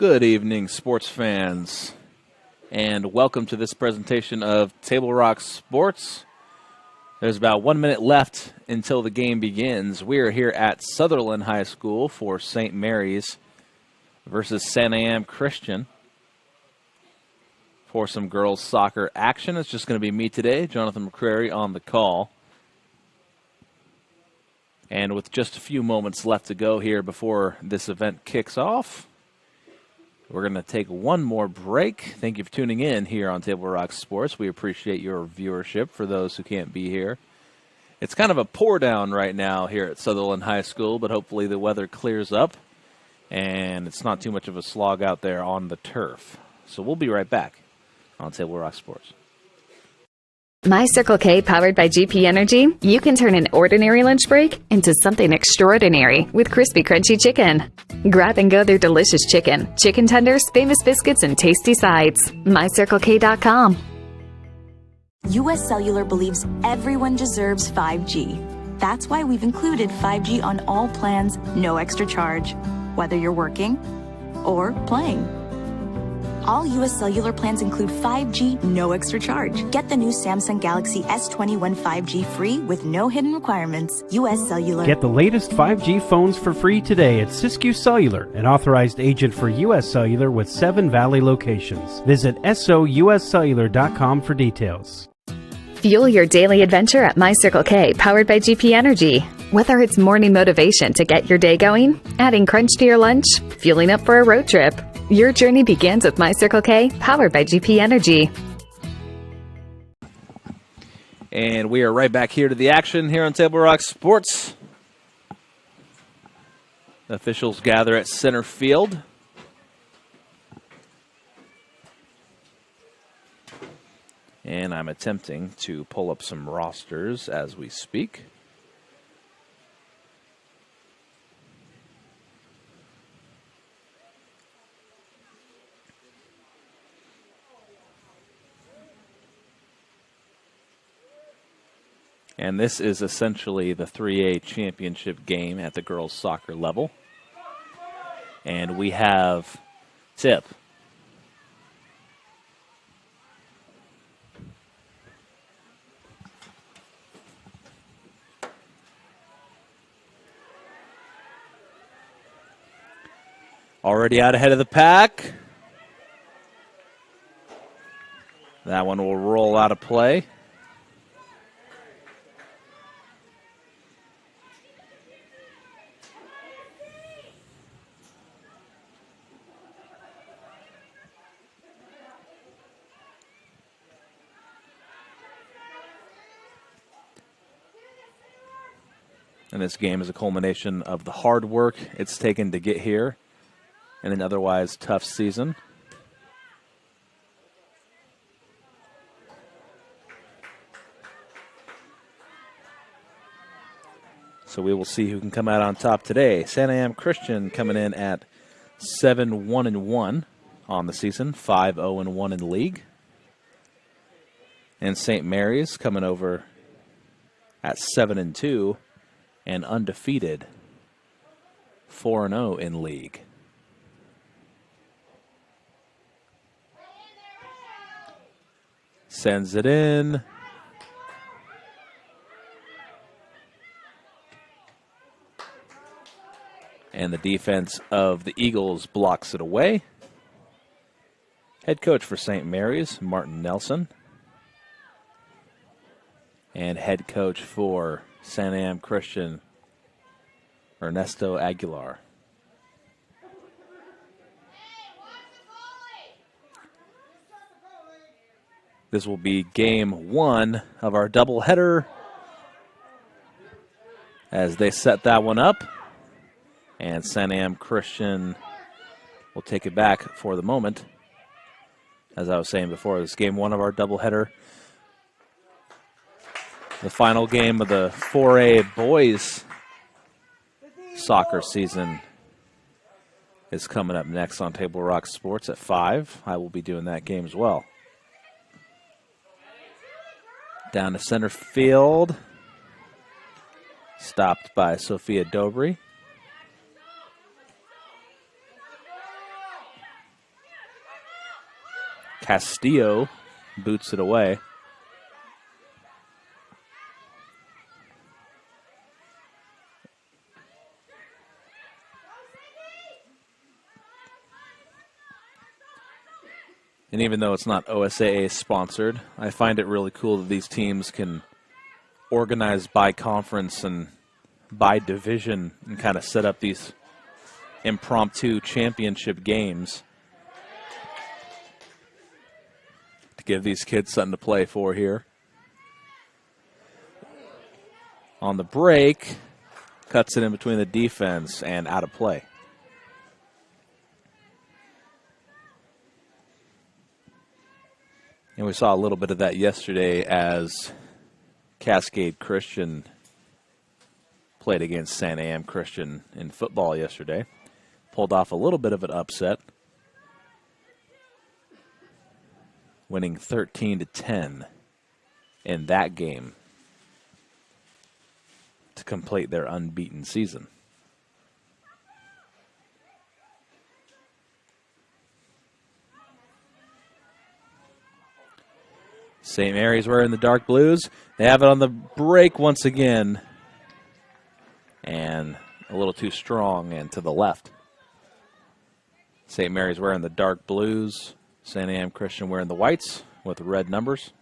Good evening, sports fans, and welcome to this presentation of Table Rock Sports. There's about 1 minute left until the game begins. We are here at Sutherland High School for St. Mary's versus Santiam Christian for some girls soccer action. It's just going to be me today, Jonathan McCrary, on the call. And with just a few moments left to go here before this event kicks off, we're going to take one more break. Thank you for tuning in here on Table Rock Sports. We appreciate your viewership for those who can't be here. It's kind of a pour down right now here at Sutherland High School, but hopefully the weather clears up and it's not too much of a slog out there on the turf. So we'll be right back on Table Rock Sports. My Circle K, powered by GP Energy, you can turn an ordinary lunch break into something extraordinary with crispy, crunchy chicken. Grab and go their delicious chicken, chicken tenders, famous biscuits, and tasty sides. MyCircleK.com. US Cellular believes everyone deserves 5G. That's why we've included 5G on all plans, no extra charge, whether you're working or playing. All US Cellular plans include 5G, no extra charge. Get the new Samsung Galaxy S21 5G free with no hidden requirements. US Cellular. Get the latest 5G phones for free today at Siskiyou Cellular, an authorized agent for US Cellular with 7 Valley locations. Visit souscellular.com for details. Fuel your daily adventure at My Circle K, powered by GP Energy. Whether it's morning motivation to get your day going, adding crunch to your lunch, fueling up for a road trip, your journey begins with My Circle K, powered by GP Energy. And we are right back here to the action here on Table Rock Sports. The officials gather at center field. And I'm attempting to pull up some rosters as we speak. And this is essentially the 3A championship game at the girls' soccer level. And we have tip. Already out ahead of the pack. That one will roll out of play. And this game is a culmination of the hard work it's taken to get here in an otherwise tough season. So we will see who can come out on top today. Santiam Christian coming in at 7-1-1 on the season, 5-0-1 in league. And St. Mary's coming over at 7-2 and undefeated, 4-0 in league. Sends it in. And the defense of the Eagles blocks it away. Head coach for St. Mary's, Martin Nelson. And head coach for Santiam Christian, Ernesto Aguilar. This will be game one of our doubleheader as they set that one up. And Santiam Christian will take it back for the moment. As I was saying before, this is game one of our doubleheader. The final game of the 4A boys soccer season is coming up next on Table Rock Sports at 5. I will be doing that game as well. Down to center field. Stopped by Sophia Dobry. Castillo boots it away. And even though it's not OSAA sponsored, I find it really cool that these teams can organize by conference and by division and kind of set up these impromptu championship games to give these kids something to play for here. On the break, cuts it in between the defense and out of play. And we saw a little bit of that yesterday as Cascade Christian played against Santiam Christian in football yesterday. Pulled off a little bit of an upset, winning 13-10 in that game to complete their unbeaten season. St. Mary's wearing the dark blues. They have it on the break once again. And a little too strong and to the left. St. Mary's wearing the dark blues. Santiam Christian wearing the whites with the red numbers.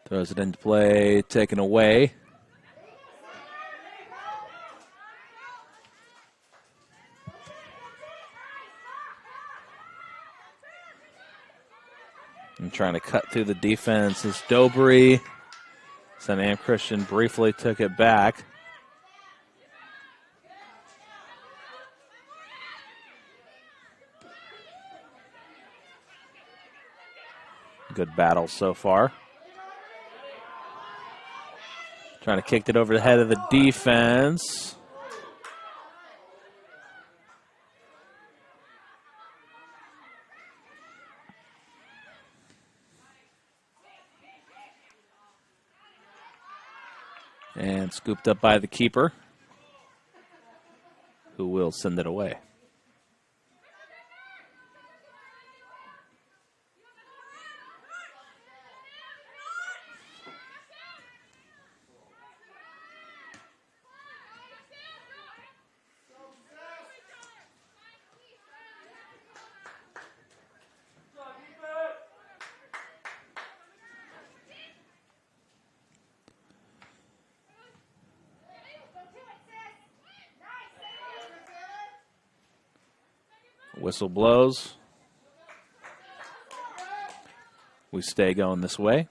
Throws it into play, taken away. And trying to cut through the defense is Dobry. Santiam Christian briefly took it back. Good battle so far. Trying to kick it over the head of the defense. And scooped up by the keeper, who will send it away. Whistle blows. We stay going this way.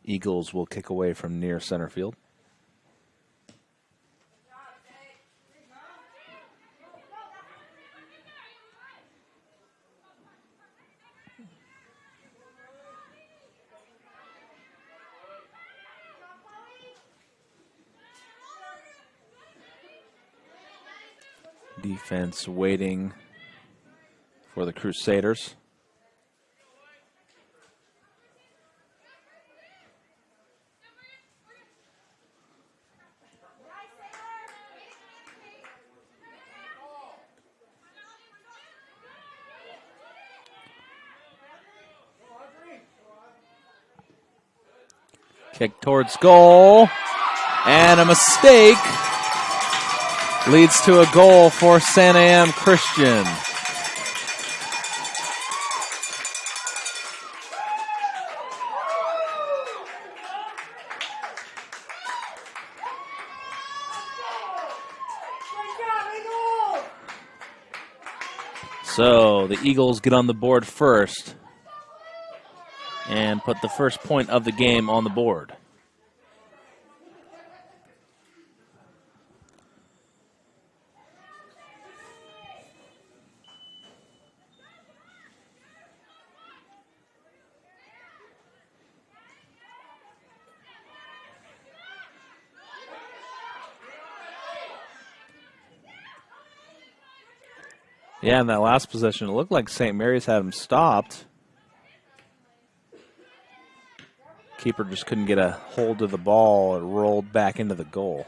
Eagles will kick away from near center field. Defense waiting for the Crusaders. Kick towards goal, and a mistake leads to a goal for Santiam Christian. So the Eagles get on the board first and put the first point of the game on the board. Yeah, in that last possession, it looked like St. Mary's had him stopped. Keeper just couldn't get a hold of the ball. It rolled back into the goal.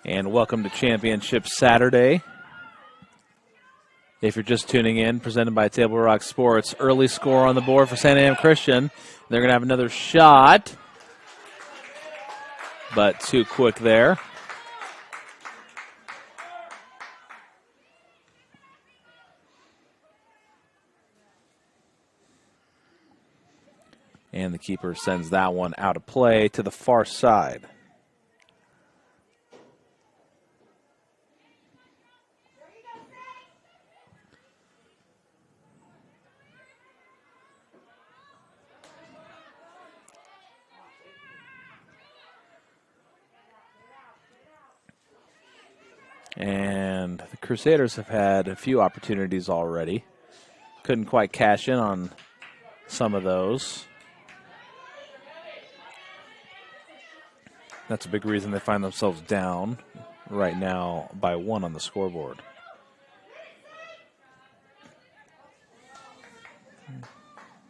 And welcome to Championship Saturday. If you're just tuning in, presented by Table Rock Sports. Early score on the board for Santiam Christian. They're going to have another shot, but too quick there. And the keeper sends that one out of play to the far side. And the Crusaders have had a few opportunities already. Couldn't quite cash in on some of those. That's a big reason they find themselves down right now by 1 on the scoreboard.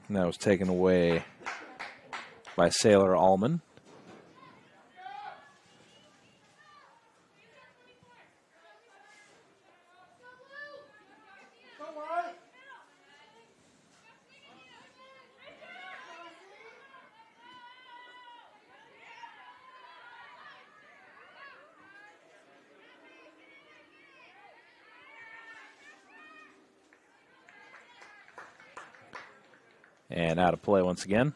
And that was taken away by Sailor Allman. And out of play once again.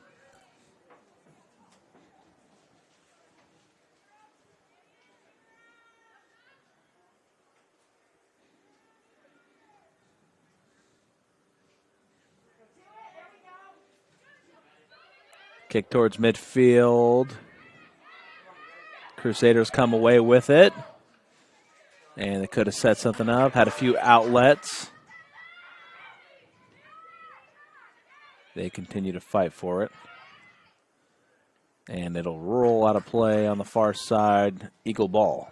Kick towards midfield. Crusaders come away with it. And they could have set something up, had a few outlets. They continue to fight for it. And it'll roll out of play on the far side. Eagle ball.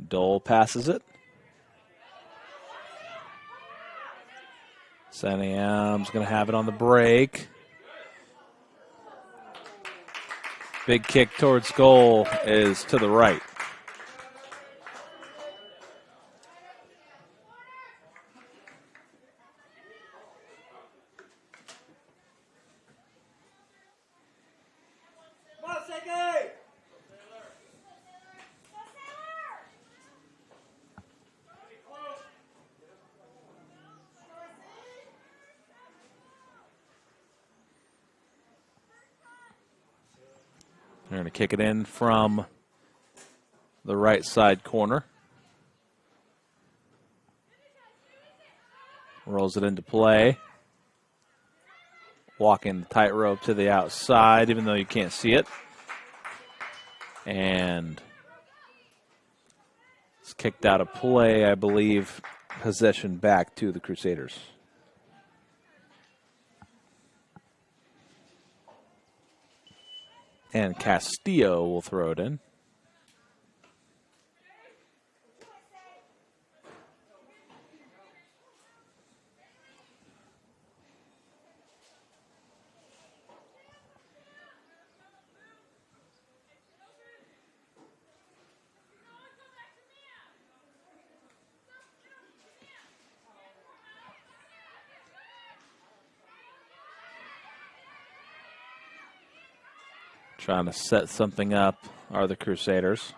Dole passes it. Santiam's going to have it on the break. Big kick towards goal is to the right. They're going to kick it in from the right side corner. Rolls it into play. Walking the tightrope to the outside, even though you can't see it. And it's kicked out of play, I believe. Possession back to the Crusaders. And Castillo will throw it in. Trying to set something up are the Crusaders.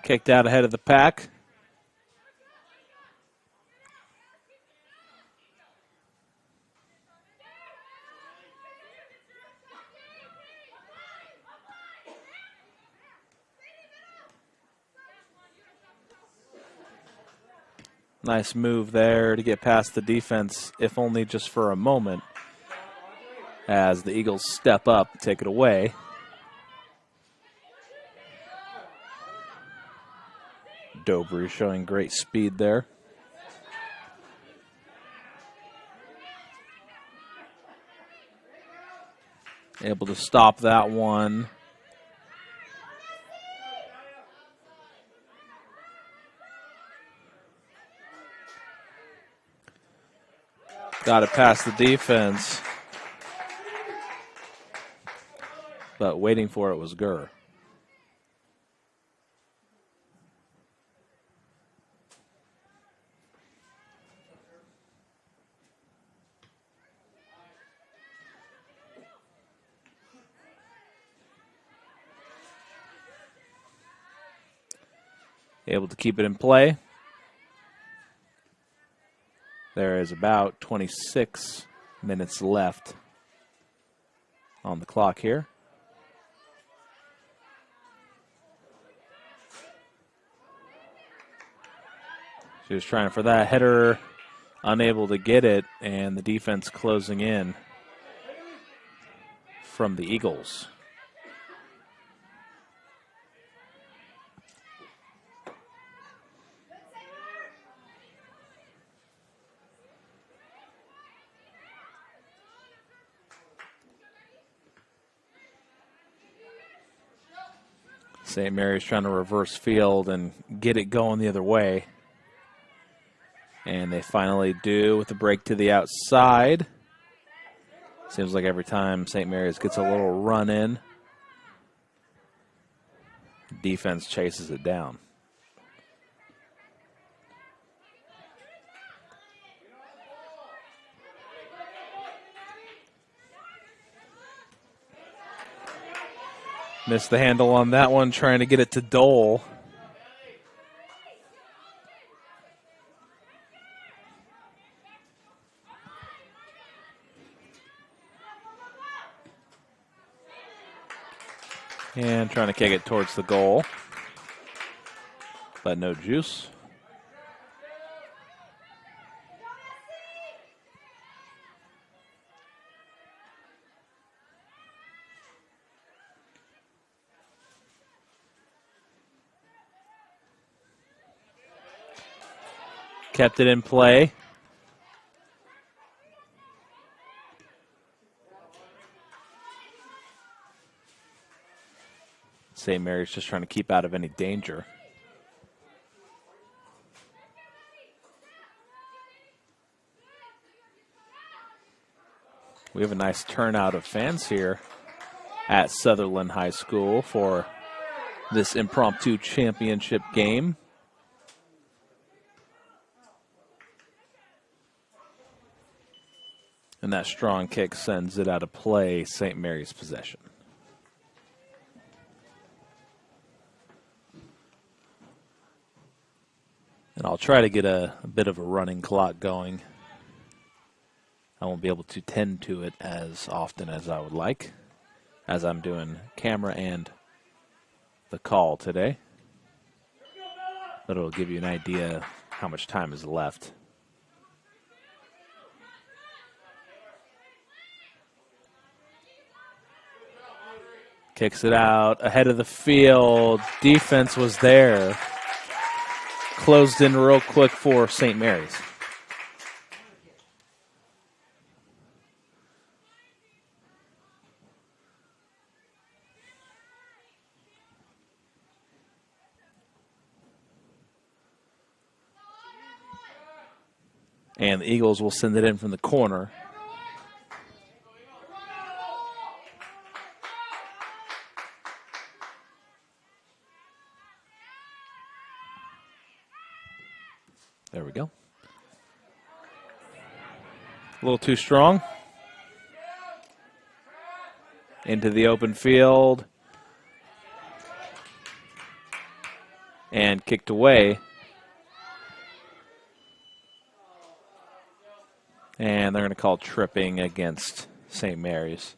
Kicked out ahead of the pack. Nice move there to get past the defense, if only just for a moment, as the Eagles step up, take it away. Dobry showing great speed there. Able to stop that one. Got it past the defense. But waiting for it was Gurr. Able to keep it in play. There is about 26 minutes left on the clock here. She was trying for that header, unable to get it, and the defense closing in from the Eagles. St. Mary's trying to reverse field and get it going the other way. And they finally do with the break to the outside. Seems like every time St. Mary's gets a little run in, defense chases it down. Missed the handle on that one, trying to get it to Dole. And trying to kick it towards the goal, but no juice. Kept it in play. St. Mary's just trying to keep out of any danger. We have a nice turnout of fans here at Sutherland High School for this impromptu championship game. And that strong kick sends it out of play, St. Mary's possession. And I'll try to get a bit of a running clock going. I won't be able to tend to it as often as I would like, as I'm doing camera and the call today. But it'll give you an idea how much time is left. Kicks it out ahead of the field. Defense was there. Closed in real quick for St. Mary's. And the Eagles will send it in from the corner. There we go. A little too strong. Into the open field. and kicked away. And they're going to call tripping against St. Mary's.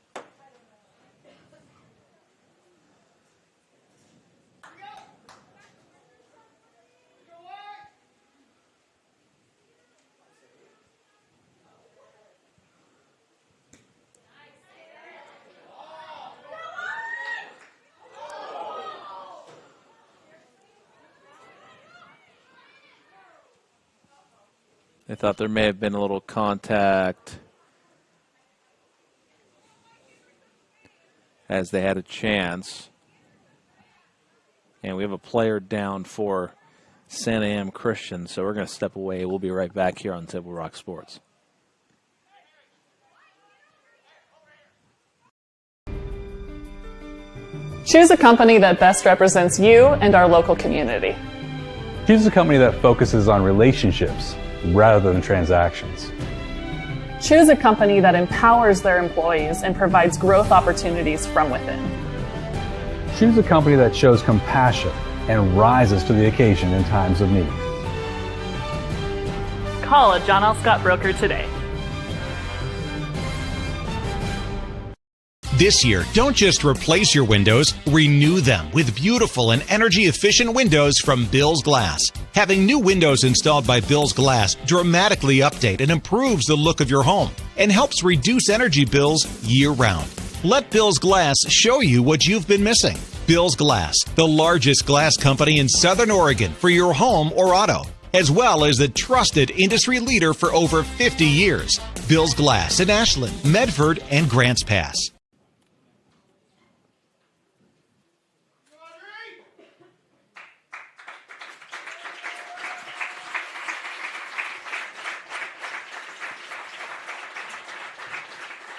They thought there may have been a little contact as they had a chance. And we have a player down for Santiam Christian, so we're going to step away. We'll be right back here on Table Rock Sports. Choose a company that best represents you and our local community. Choose a company that focuses on relationships rather than transactions. Choose a company that empowers their employees and provides growth opportunities from within. Choose a company that shows compassion and rises to the occasion in times of need. Call a John L. Scott broker today. This year, don't just replace your windows, renew them with beautiful and energy-efficient windows from Bill's Glass. Having new windows installed by Bill's Glass dramatically update and improves the look of your home and helps reduce energy bills year-round. Let Bill's Glass show you what you've been missing. Bill's Glass, the largest glass company in Southern Oregon for your home or auto, as well as the trusted industry leader for over 50 years. Bill's Glass in Ashland, Medford, and Grants Pass.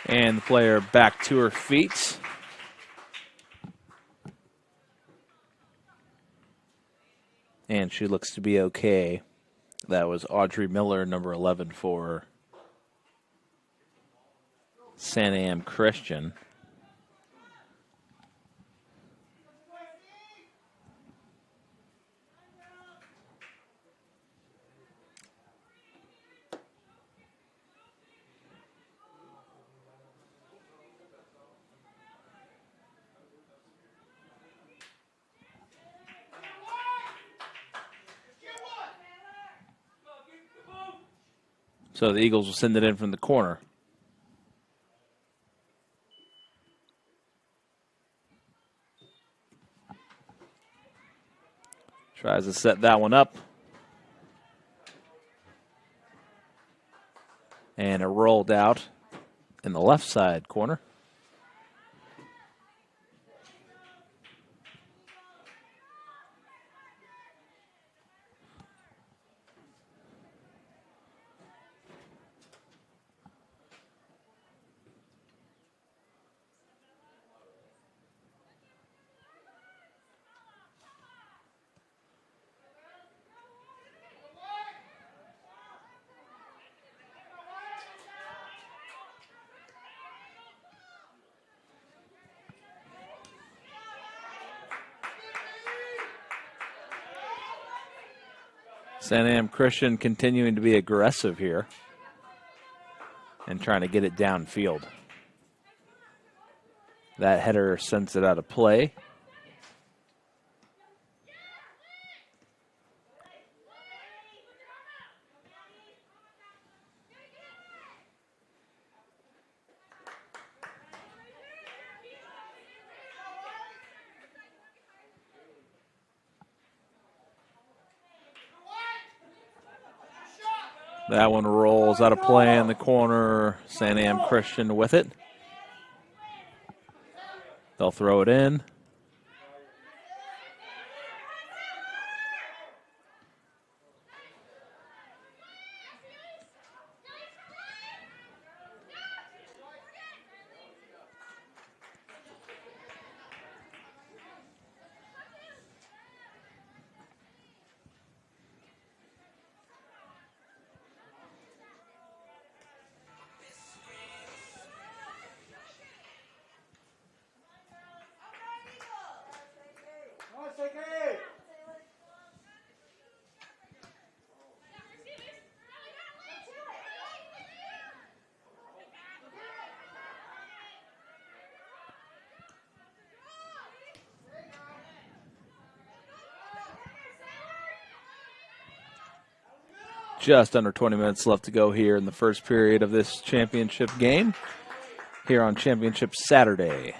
And the player back to her feet. And she looks to be okay. That was Audrey Miller, number 11 for Santiam Christian. So the Eagles will send it in from the corner. Tries to set that one up. And it rolled out in the left side corner. Santiam Christian continuing to be aggressive here and trying to get it downfield. That header sends it out of play. That one rolls out of play in the corner. Santiam Christian with it. They'll throw it in. just under 20 minutes left to go here in the first period of this championship game here on Championship Saturday.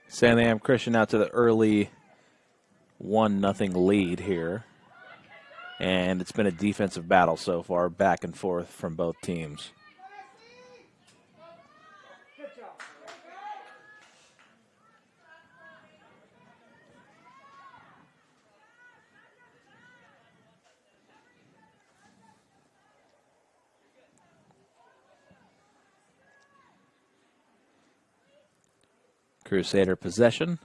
Santiam Christian out to the early 1-0 lead here. And it's been a defensive battle so far, back and forth from both teams. Crusader possession.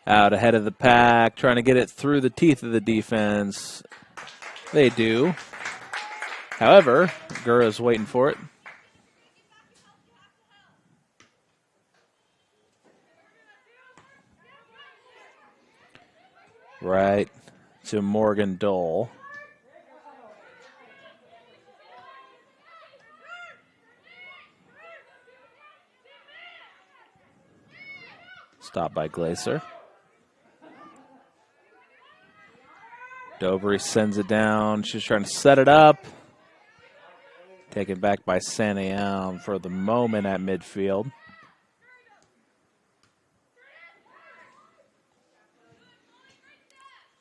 Out ahead of the pack, trying to get it through the teeth of the defense. They do. However, Gura's waiting for it. Right to Morgan Dole. Stopped by Glacier. Dobry sends it down. She's trying to set it up. Taken back by Santiam for the moment at midfield.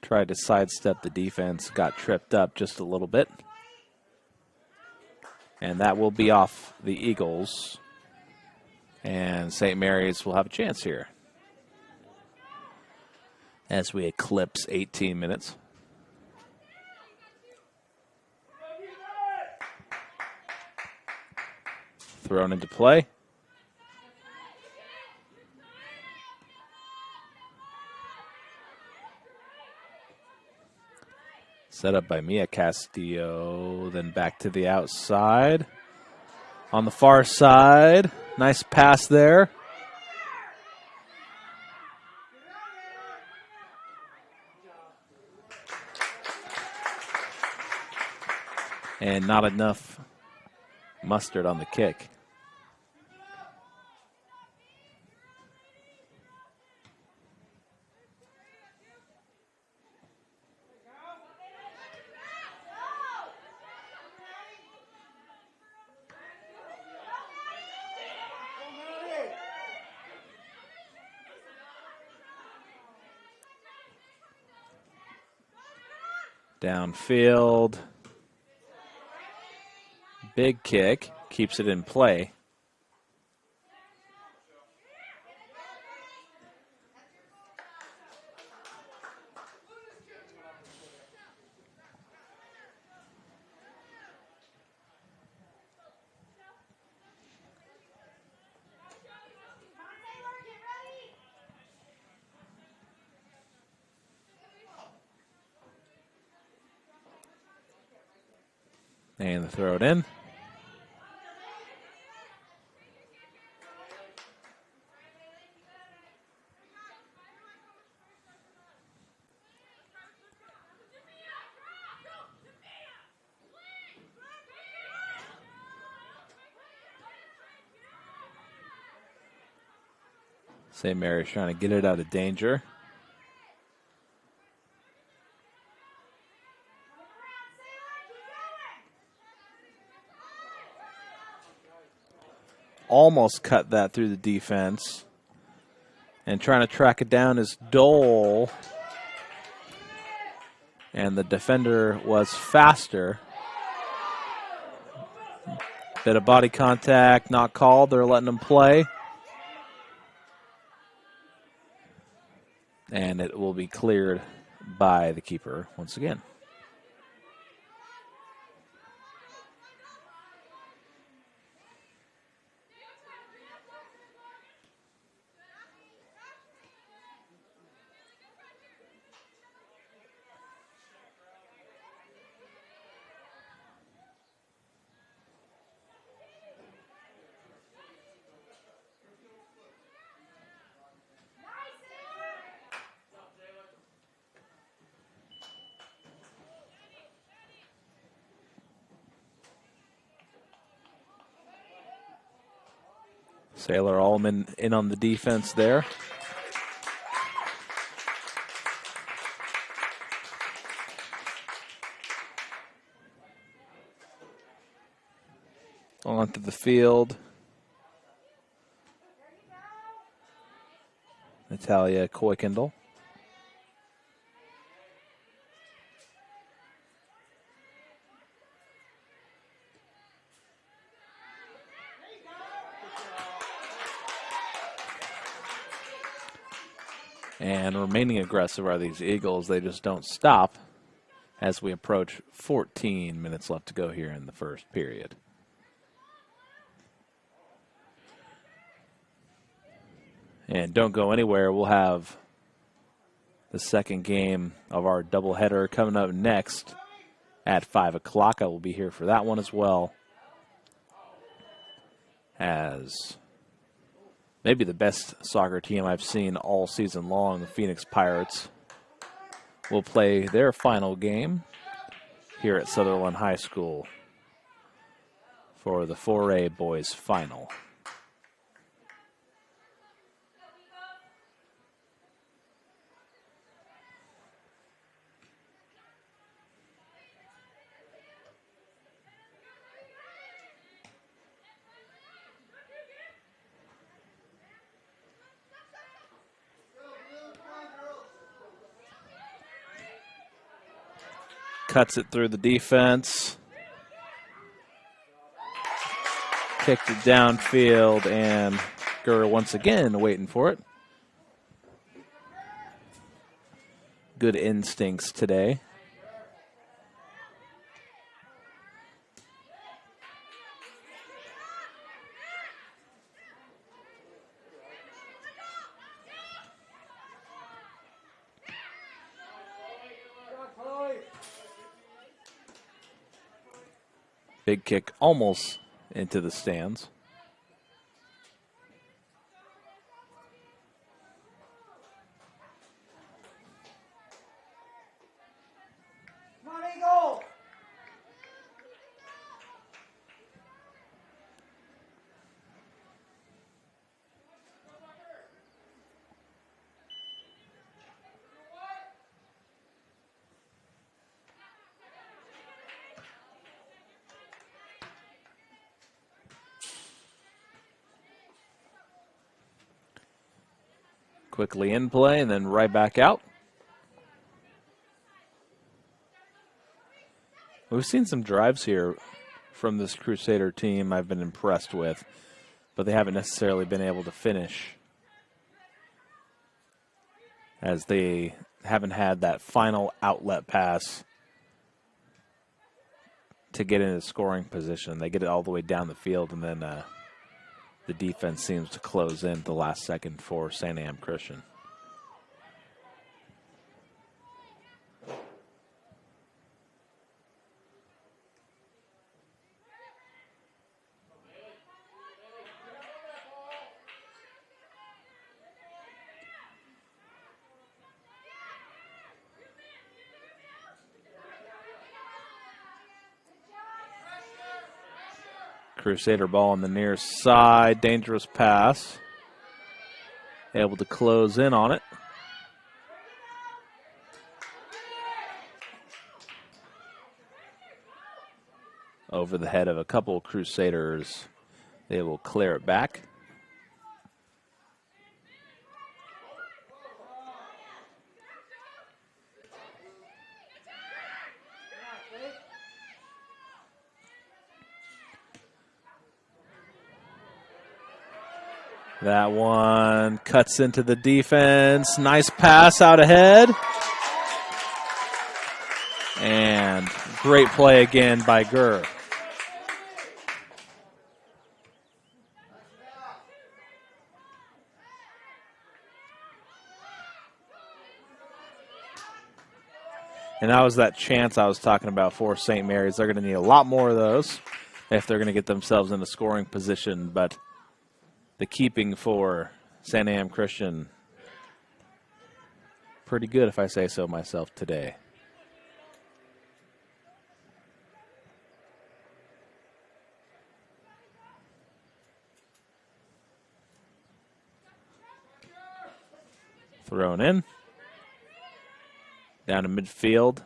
Tried to sidestep the defense. Got tripped up just a little bit. And that will be off the Eagles. And St. Mary's will have a chance here as we eclipse 18 minutes. Thrown into play. Set up by Mia Castillo, then back to the outside. On the far side, nice pass there. And not enough mustard on the kick. Downfield. Big kick. Keeps it in play. And throw it in. St. Mary's trying to get it out of danger. Almost cut that through the defense. And trying to track it down is Dole. And the defender was faster. Bit of body contact, not called. They're letting him play. And it will be cleared by the keeper once again. Sailor Allman in on the defense there. onto the field. Natalia Koykendall. And remaining aggressive are these Eagles. They just don't stop as we approach 14 minutes left to go here in the first period. And don't go anywhere. We'll have the second game of our doubleheader coming up next at 5 o'clock. I will be here for that one as well. As maybe the best soccer team I've seen all season long, the Phoenix Pirates, will play their final game here at Sutherland High School for the 4A boys final. Cuts it through the defense. Kicked it downfield, and Gurr once again waiting for it. Good instincts today. Big kick almost into the stands. Quickly in play and then right back out. We've seen some drives here from this Crusader team I've been impressed with, but they haven't necessarily been able to finish, as they haven't had that final outlet pass to get into scoring position. They get it all the way down the field, and then the defense seems to close in the last second for Santiam Christian. Crusader ball on the near side. Dangerous pass. Able to close in on it. Over the head of a couple of Crusaders. They will clear it back. That one cuts into the defense. Nice pass out ahead. And great play again by Gurr. And that was that chance I was talking about for St. Mary's. They're going to need a lot more of those if they're going to get themselves in a scoring position. But the keeping for Santiam Christian, pretty good if I say so myself today. Thrown in. Down to midfield.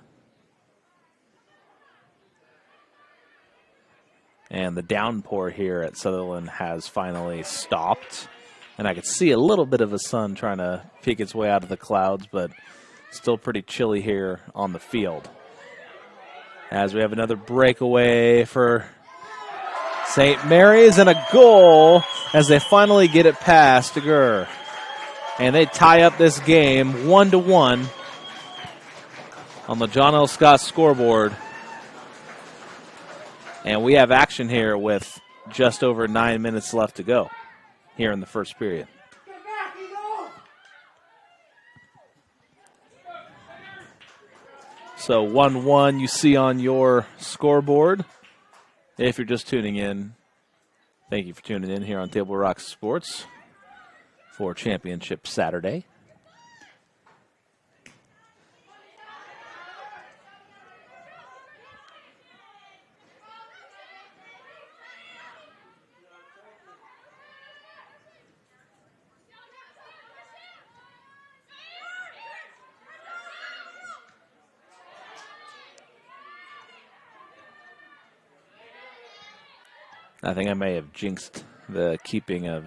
And the downpour here at Sutherland has finally stopped. And I could see a little bit of the sun trying to peek its way out of the clouds, but still pretty chilly here on the field. As we have another breakaway for St. Mary's and a goal as they finally get it past Gurr. And they tie up this game 1-1 on the John L. Scott scoreboard. And we have action here with just over 9 minutes left to go here in the first period. So 1-1 you see on your scoreboard. If you're just tuning in, thank you for tuning in here on Table Rock Sports for Championship Saturday. I think I may have jinxed the keeping of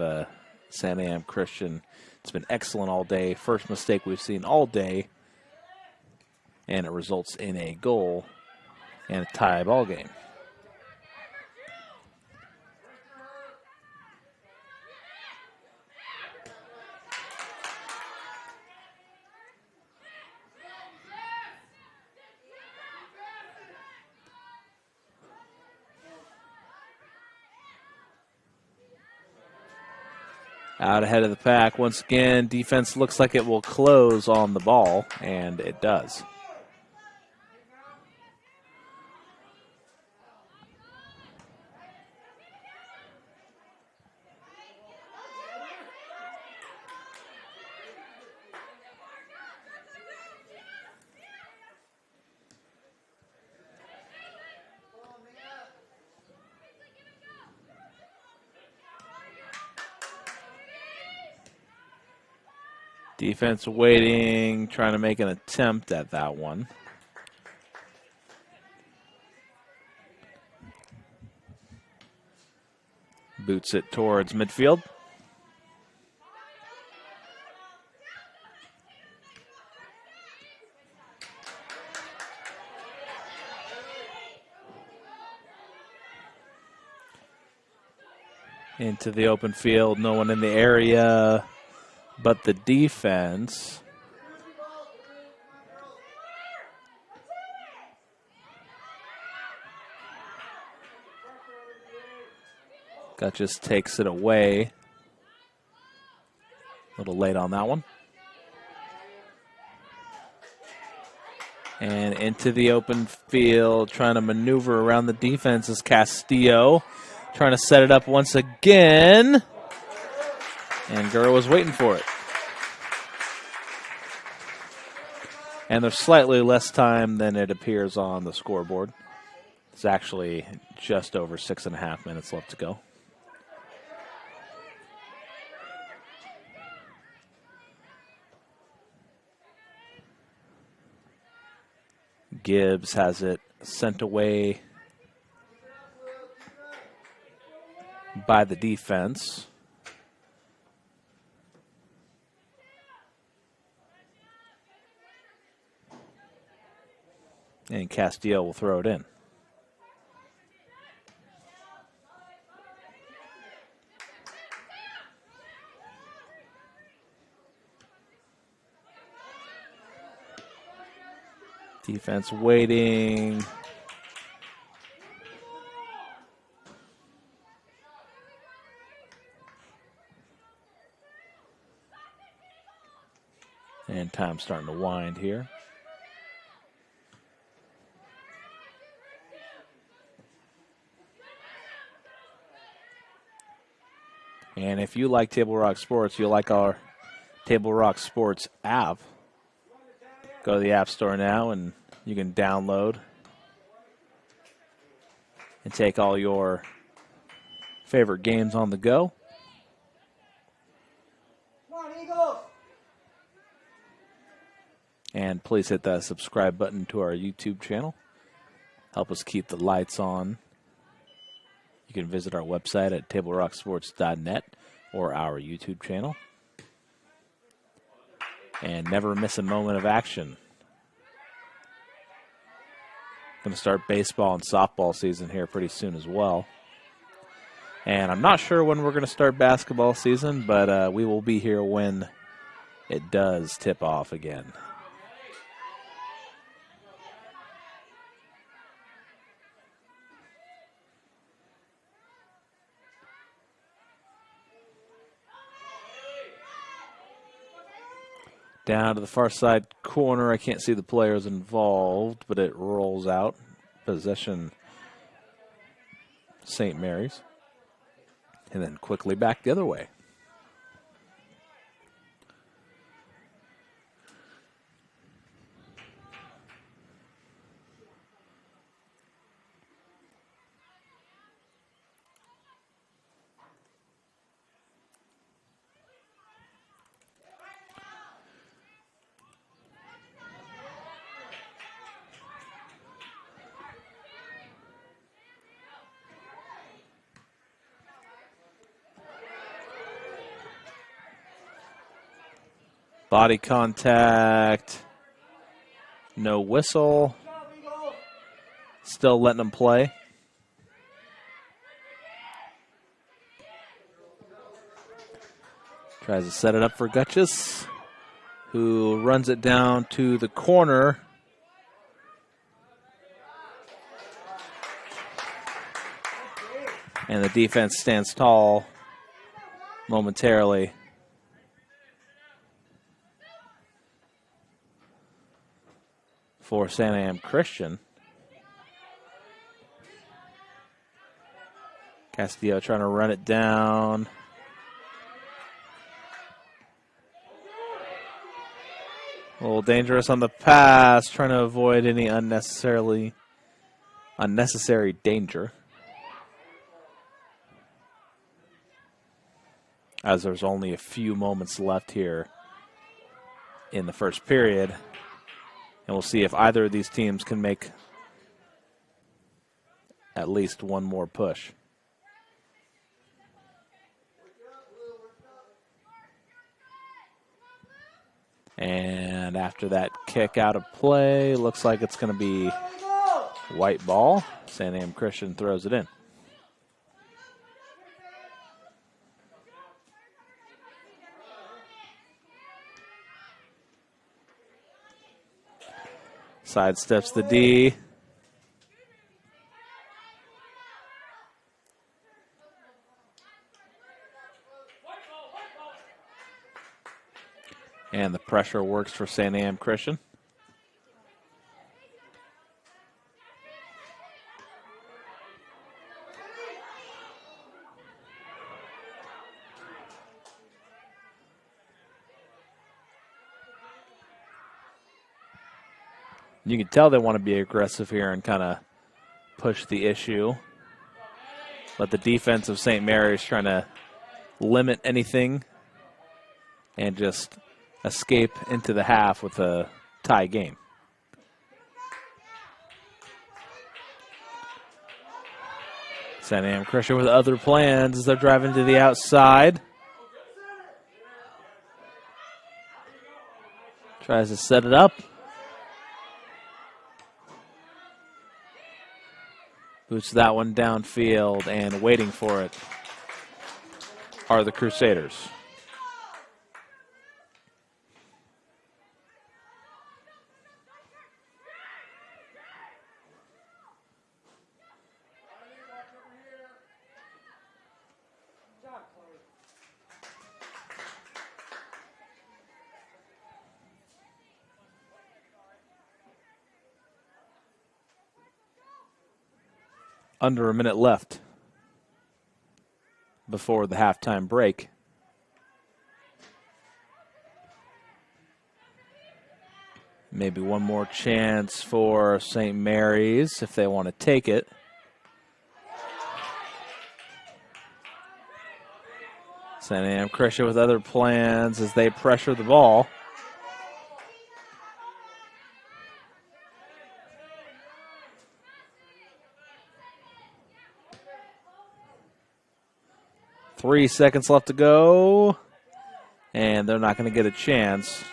Santiam Christian. It's been excellent all day. First mistake we've seen all day. And it results in a goal and a tie ball game. Out ahead of the pack. Once again, defense looks like it will close on the ball, and it does. Defense waiting, trying to make an attempt at that one. Boots it towards midfield. Into the open field, no one in the area. But the defense that just takes it away. A little late on that one. And into the open field, trying to maneuver around the defense is Castillo. Trying to set it up once again. And Gurr was waiting for it. And there's slightly less time than it appears on the scoreboard. It's actually just over 6.5 minutes left to go. Gibbs has it sent away by the defense. And Castillo will throw it in. Defense waiting. And time's starting to wind here. And if you like Table Rock Sports, you like our Table Rock Sports app, go to the App Store now and you can download and take all your favorite games on the go. Come on, Eagles! And please hit that subscribe button to our YouTube channel. Help us keep the lights on You can visit our website at tablerocksports.net or our YouTube channel. And never miss a moment of action. Going to start baseball and softball season here pretty soon as well. And I'm not sure when we're going to start basketball season, but we will be here when it does tip off again. Down to the far side corner. I can't see the players involved, but it rolls out. Possession, St. Mary's. And then quickly back the other way. Body contact, no whistle, still letting them play. Tries to set it up for Gutchess, who runs it down to the corner. And the defense stands tall momentarily. For Santiam Christian. Castillo trying to run it down. A little dangerous on the pass, trying to avoid any unnecessary danger. As there's only a few moments left here in the first period. And we'll see if either of these teams can make at least one more push. And after that kick out of play, looks like it's going to be white ball. Santiam Christian throws it in. Sidesteps the D. And the pressure works for Santiam Christian. You can tell they want to be aggressive here and kind of push the issue. But the defense of St. Mary's trying to limit anything and just escape into the half with a tie game. Santiam Christian with other plans as they're driving to the outside. Tries to set it up. Boots that one downfield, and waiting for it are the Crusaders. Under a minute left before the halftime break. Maybe one more chance for St. Mary's if they want to take it. Santiam Christian with other plans as they pressure the ball. 3 seconds left to go. And they're not going to get a chance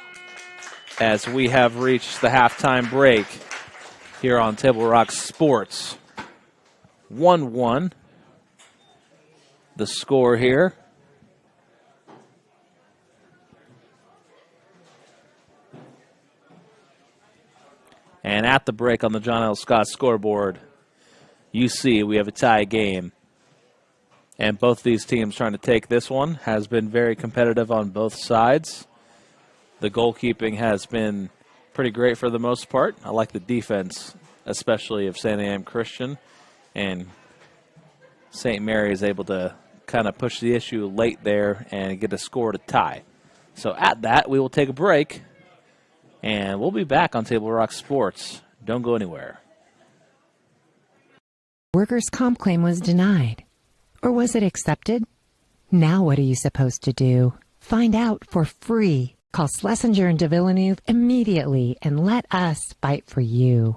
as we have reached the halftime break here on Table Rock Sports. 1-1. The score here. And at the break on the John L. Scott scoreboard, you see we have a tie game. And both these teams trying to take this one. Has been very competitive on both sides. The goalkeeping has been pretty great for the most part. I like the defense, especially of Santiam Christian. And St. Mary is able to kind of push the issue late there and get a score to tie. So at that, we will take a break. And we'll be back on Table Rock Sports. Don't go anywhere. Workers' comp claim was denied. Or was it accepted? Now what are you supposed to do? Find out for free. Call Schlesinger and de Villeneuve immediately and let us fight for you.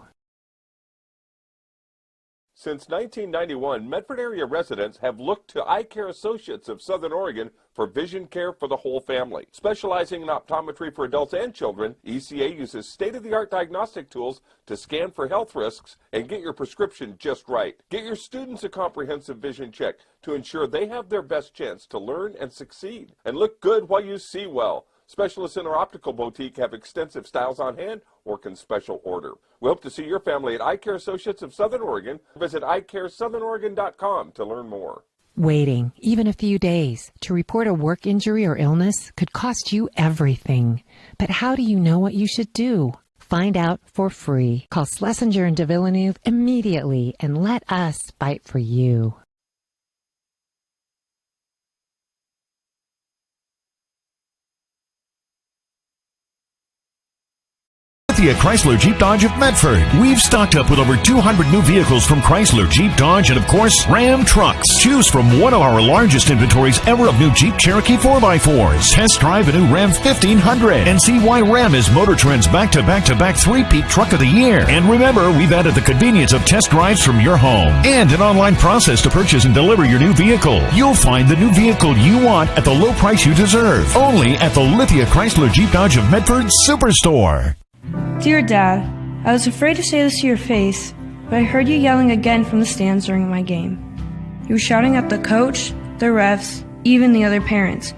Since 1991, Medford area residents have looked to Eye Care Associates of Southern Oregon for vision care for the whole family. Specializing in optometry for adults and children, ECA uses state-of-the-art diagnostic tools to scan for health risks and get your prescription just right. Get your students a comprehensive vision check to ensure they have their best chance to learn and succeed. And look good while you see well. Specialists in our optical boutique have extensive styles on hand or can special order. We hope to see your family at Eye Care Associates of Southern Oregon. Visit eyecaresouthern.com to learn more. Waiting, even a few days, to report a work injury or illness could cost you everything. But how do you know what you should do? Find out for free. Call Schlesinger and de Villeneuve immediately and let us fight for you. Lithia Chrysler Jeep Dodge of Medford. We've stocked up with over 200 new vehicles from Chrysler, Jeep, Dodge, and of course, Ram trucks. Choose from one of our largest inventories ever of new Jeep Cherokee 4x4s. Test drive a new Ram 1500 and see why Ram is Motor Trend's back-to-back-to-back three-peat truck of the year. And remember, we've added the convenience of test drives from your home and an online process to purchase and deliver your new vehicle. You'll find the new vehicle you want at the low price you deserve. Only at the Lithia Chrysler Jeep Dodge of Medford Superstore. Dear Dad, I was afraid to say this to your face, but I heard you yelling again from the stands during my game. You were shouting at the coach, the refs, even the other parents.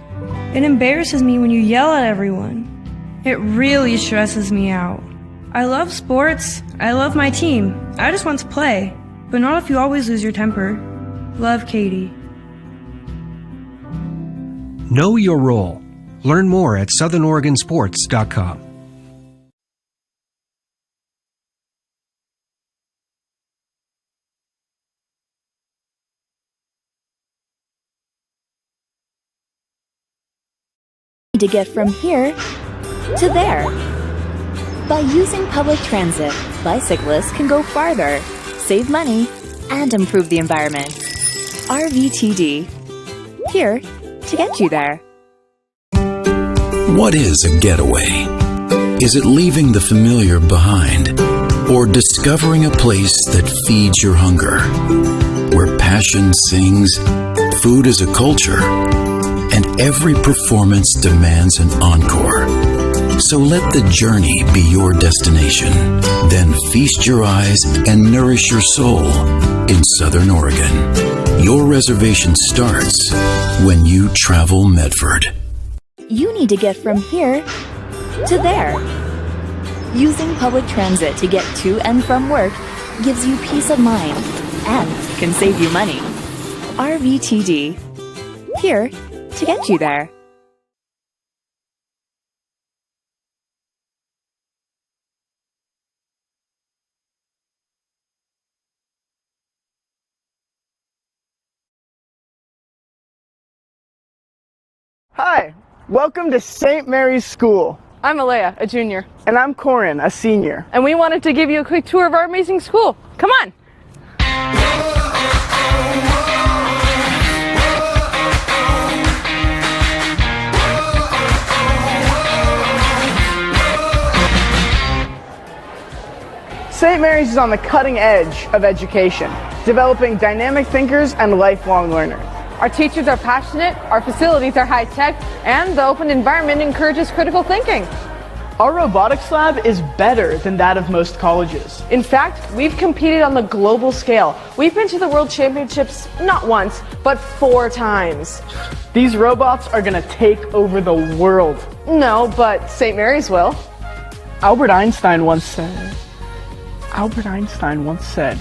It embarrasses me when you yell at everyone. It really stresses me out. I love sports, I love my team, I just want to play, but not if you always lose your temper. Love, Katie. Know your role. Learn more at southernoregonsports.com. To get from here to there. By using public transit, bicyclists can go farther, save money, and improve the environment. RVTD. Here to get you there. What is a getaway? Is it leaving the familiar behind? Or discovering a place that feeds your hunger? Where passion sings, food is a culture, and every performance demands an encore. So let the journey be your destination. Then feast your eyes and nourish your soul in Southern Oregon. Your reservation starts when you travel Medford. You need to get from here to there. Using public transit to get to and from work gives you peace of mind and can save you money. RVTD. Here to get you there. Hi, welcome to St. Mary's School. I'm Alea, a junior. And I'm Corin, a senior. And we wanted to give you a quick tour of our amazing school. Come on! St. Mary's is on the cutting edge of education, developing dynamic thinkers and lifelong learners. Our teachers are passionate, our facilities are high-tech, and the open environment encourages critical thinking. Our robotics lab is better than that of most colleges. In fact, we've competed on the global scale. We've been to the World Championships not once, but 4 times. These robots are gonna take over the world. No, but St. Mary's will. Albert Einstein once said,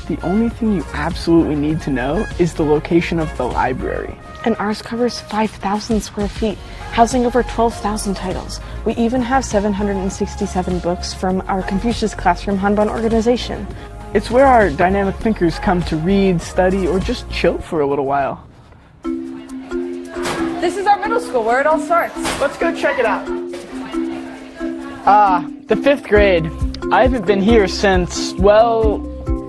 the only thing you absolutely need to know is the location of the library. And ours covers 5,000 square feet, housing over 12,000 titles. We even have 767 books from our Confucius Classroom Hanban organization. It's where our dynamic thinkers come to read, study, or just chill for a little while. This is our middle school where it all starts. Let's go check it out. The 5th grade. I haven't been here since, well,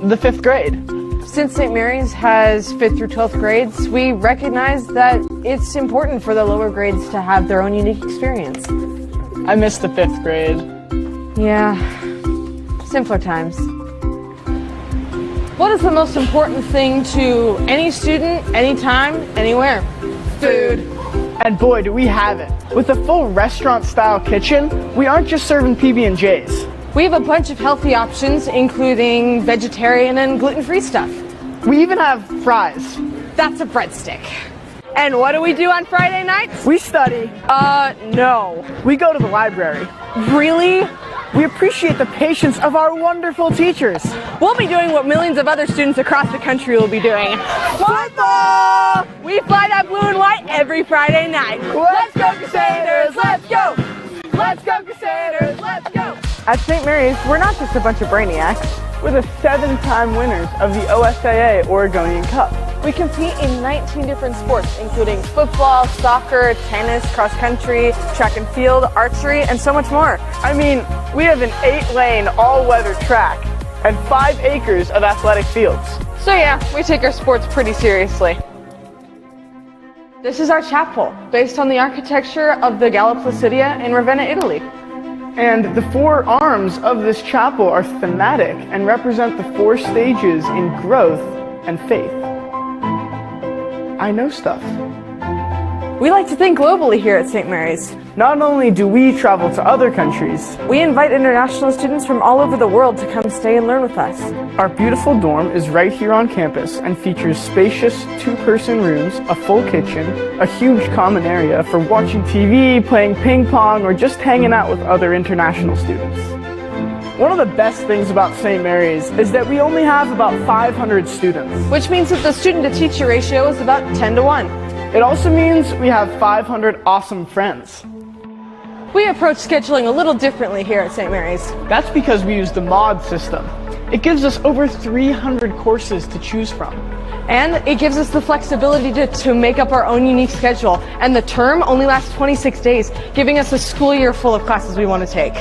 the 5th grade. Since St. Mary's has 5th through 12th grades, we recognize that it's important for the lower grades to have their own unique experience. I miss the 5th grade. Yeah, simpler times. What is the most important thing to any student, anytime, anywhere? Food. And boy, do we have it. With a full restaurant-style kitchen, we aren't just serving PB&Js. We have a bunch of healthy options, including vegetarian and gluten-free stuff. We even have fries. That's a breadstick. And what do we do on Friday nights? We study. No. We go to the library. Really? We appreciate the patience of our wonderful teachers. We'll be doing what millions of other students across the country will be doing. Football! We fly that blue and white every Friday night. Let's go Crusaders, let's go! Let's go Crusaders, let's go! At St. Mary's, we're not just a bunch of brainiacs. We're the 7-time winners of the OSIA Oregonian Cup. We compete in 19 different sports, including football, soccer, tennis, cross country, track and field, archery, and so much more. I mean, we have an 8-lane all-weather track and 5 acres of athletic fields. So yeah, we take our sports pretty seriously. This is our chapel, based on the architecture of the Galla Placidia in Ravenna, Italy. And the 4 arms of this chapel are thematic and represent the 4 stages in growth and faith. I know stuff. We like to think globally here at St. Mary's. Not only do we travel to other countries, we invite international students from all over the world to come stay and learn with us. Our beautiful dorm is right here on campus and features spacious 2-person rooms, a full kitchen, a huge common area for watching TV, playing ping pong, or just hanging out with other international students. One of the best things about St. Mary's is that we only have about 500 students. Which means that the student-to-teacher ratio is about 10 to 1. It also means we have 500 awesome friends. We approach scheduling a little differently here at St. Mary's. That's because we use the mod system. It gives us over 300 courses to choose from. And it gives us the flexibility to make up our own unique schedule. And the term only lasts 26 days, giving us a school year full of classes we want to take.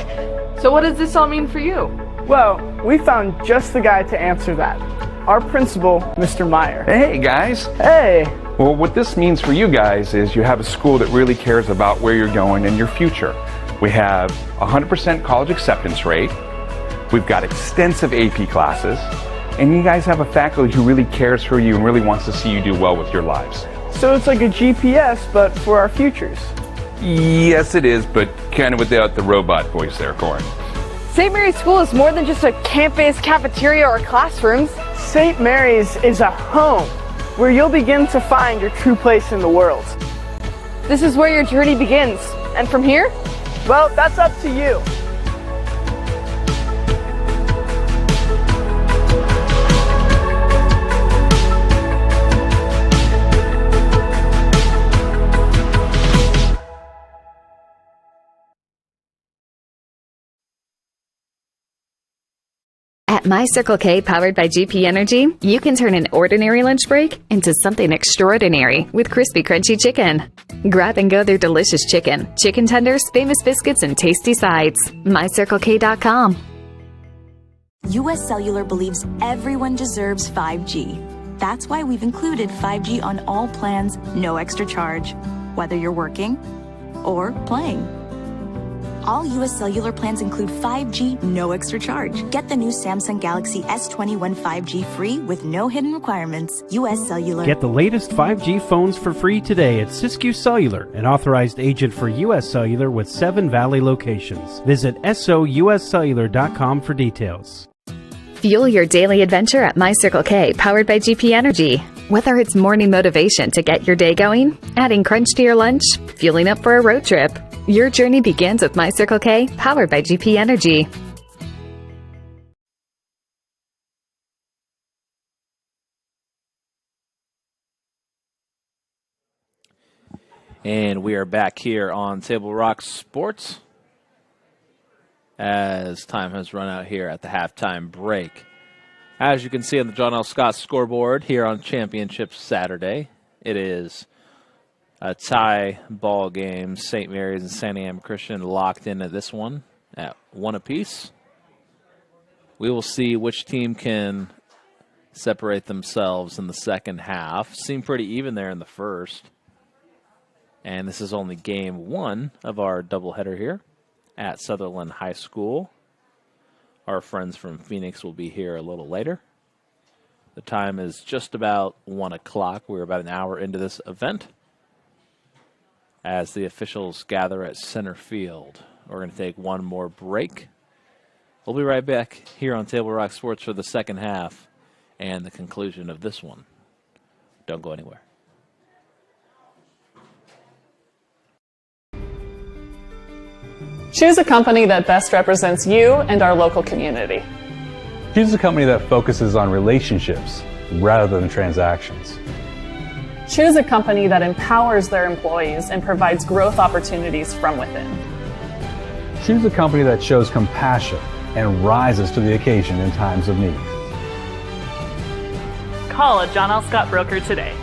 So what does this all mean for you? Well, we found just the guy to answer that. Our principal, Mr. Meyer. Hey, guys. Hey. Well, what this means for you guys is you have a school that really cares about where you're going and your future. We have 100% college acceptance rate. We've got extensive AP classes. And you guys have a faculty who really cares for you and really wants to see you do well with your lives. So it's like a GPS, but for our futures. Yes, it is, but kind of without the robot voice there, Corin. St. Mary's School is more than just a campus, cafeteria, or classrooms. St. Mary's is a home where you'll begin to find your true place in the world. This is where your journey begins. And from here? Well, that's up to you. At My Circle K, powered by GP Energy, you can turn an ordinary lunch break into something extraordinary with crispy, crunchy chicken. Grab and go their delicious chicken, chicken tenders, famous biscuits, and tasty sides. MyCircleK.com. US Cellular believes everyone deserves 5G. That's why we've included 5G on all plans, no extra charge, whether you're working or playing. All U.S. Cellular plans include 5G, no extra charge. Get the new Samsung Galaxy S21 5G free with no hidden requirements. U.S. Cellular. Get the latest 5G phones for free today at Siskiyou Cellular, an authorized agent for U.S. Cellular with 7 Valley locations. Visit souscellular.com for details. Fuel your daily adventure at My Circle K, powered by GP Energy. Whether it's morning motivation to get your day going, adding crunch to your lunch, fueling up for a road trip, your journey begins with My Circle K, powered by GP Energy. And we are back here on Table Rock Sports as time has run out here at the halftime break. As you can see on the John L. Scott scoreboard here on Championship Saturday, it is a tie ball game. St. Mary's and Santiam Christian locked into this one at 1 apiece. We will see which team can separate themselves in the second half. Seemed pretty even there in the first. And this is only game 1 of our doubleheader here at Sutherland High School. Our friends from Phoenix will be here a little later. The time is just about 1 o'clock. We're about an hour into this event as the officials gather at center field. We're going to take one more break. We'll be right back here on Table Rock Sports for the second half and the conclusion of this one. Don't go anywhere. Choose a company that best represents you and our local community. Choose a company that focuses on relationships rather than transactions. Choose a company that empowers their employees and provides growth opportunities from within. Choose a company that shows compassion and rises to the occasion in times of need. Call a John L. Scott broker today.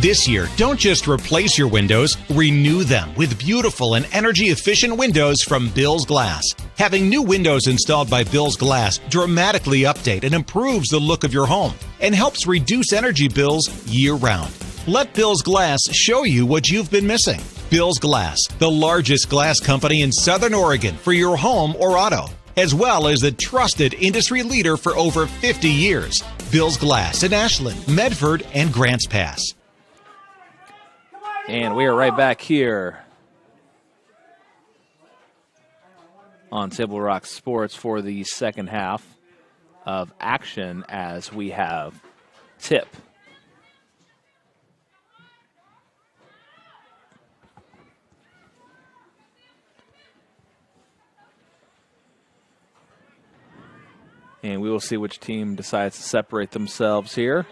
This year, don't just replace your windows, renew them with beautiful and energy-efficient windows from Bill's Glass. Having new windows installed by Bill's Glass dramatically update and improves the look of your home and helps reduce energy bills year-round. Let Bill's Glass show you what you've been missing. Bill's Glass, the largest glass company in Southern Oregon for your home or auto, as well as the trusted industry leader for over 50 years. Bill's Glass in Ashland, Medford, and Grants Pass. And we are right back here on Table Rock Sports for the second half of action as we have tip. And we will see which team decides to separate themselves here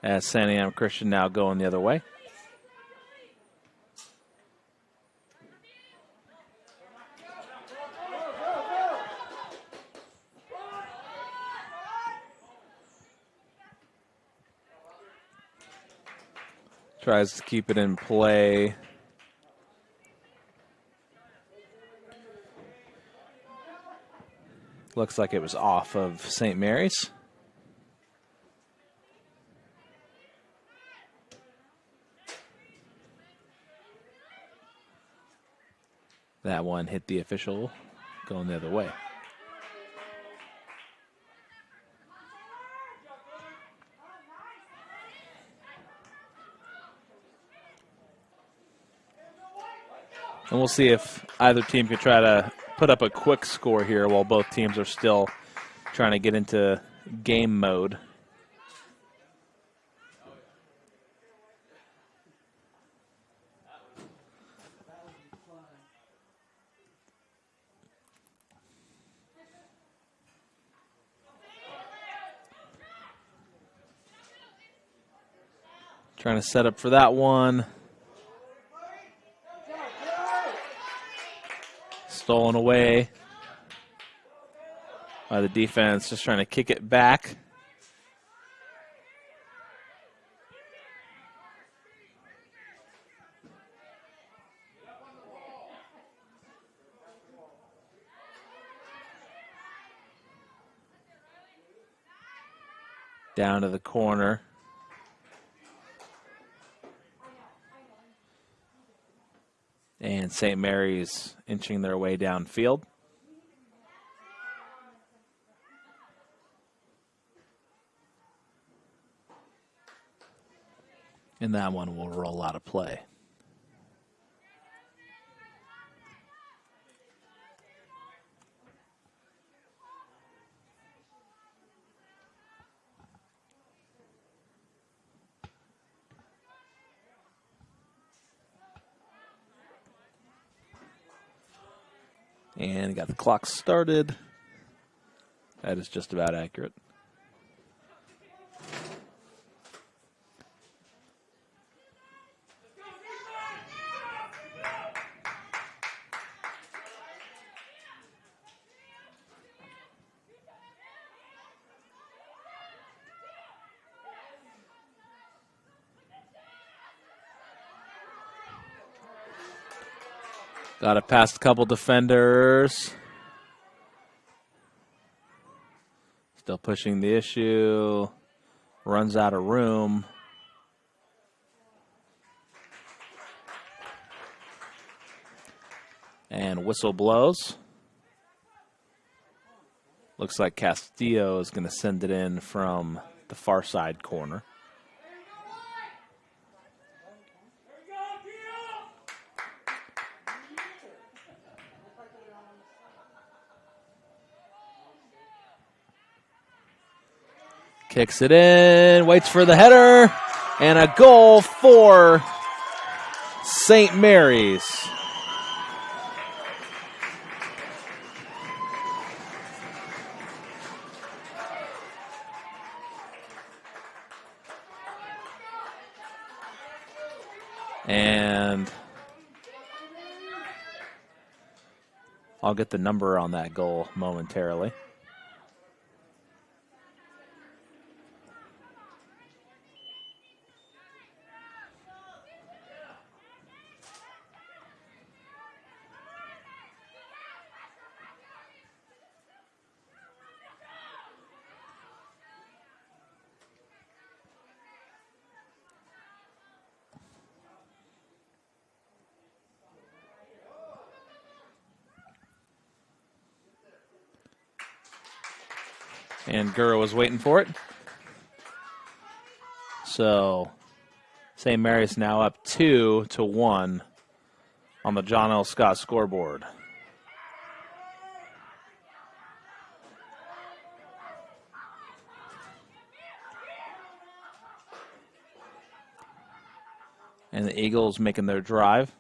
as Santiam Christian now going the other way. Tries to keep it in play. Looks like it was off of St. Mary's. That one hit the official going the other way. And we'll see if either team can try to put up a quick score here while both teams are still trying to get into game mode. Trying to set up for that one. Stolen away by the defense, just trying to kick it back. Down to the corner. And St. Mary's inching their way downfield. And that one will roll out of play. And got the clock started. That is just about accurate. Got it past a couple defenders. Still pushing the issue. Runs out of room. And whistle blows. Looks like Castillo is going to send it in from the far side corner. Kicks it in, waits for the header, and a goal for St. Mary's. And I'll get the number on that goal momentarily. And Gura was waiting for it. So St. Mary's now up 2-1 on the John L. Scott scoreboard. And the Eagles making their drive.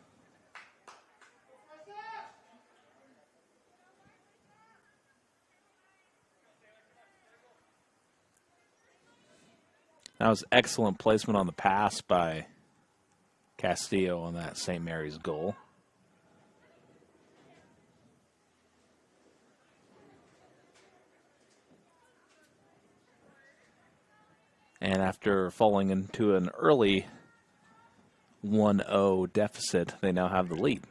That was excellent placement on the pass by Castillo on that St. Mary's goal. And after falling into an early 1-0 deficit, they now have the lead.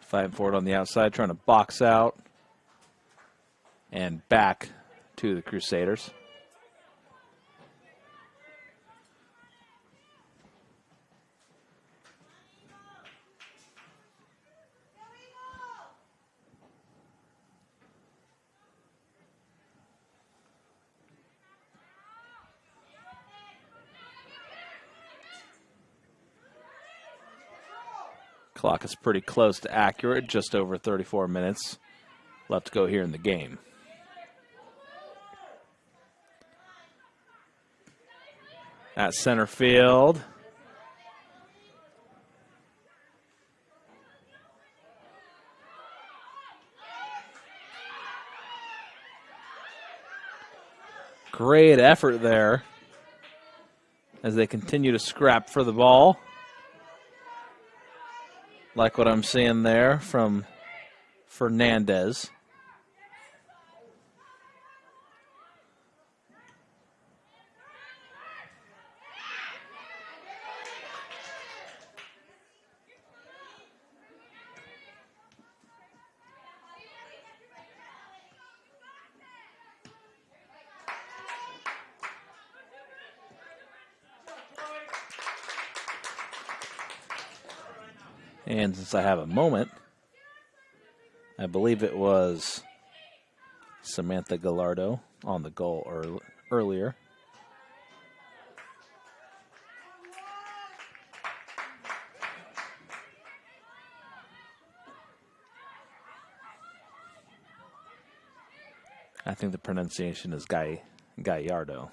Fighting for it on the outside, trying to box out and back to the Crusaders. Clock is pretty close to accurate, just over 34 minutes left to go here in the game. At center field. Great effort there as they continue to scrap for the ball. Like what I'm seeing there from Fernandez. And since I have a moment, I believe it was Samantha Gallardo on the goal earlier. I think the pronunciation is Gallardo.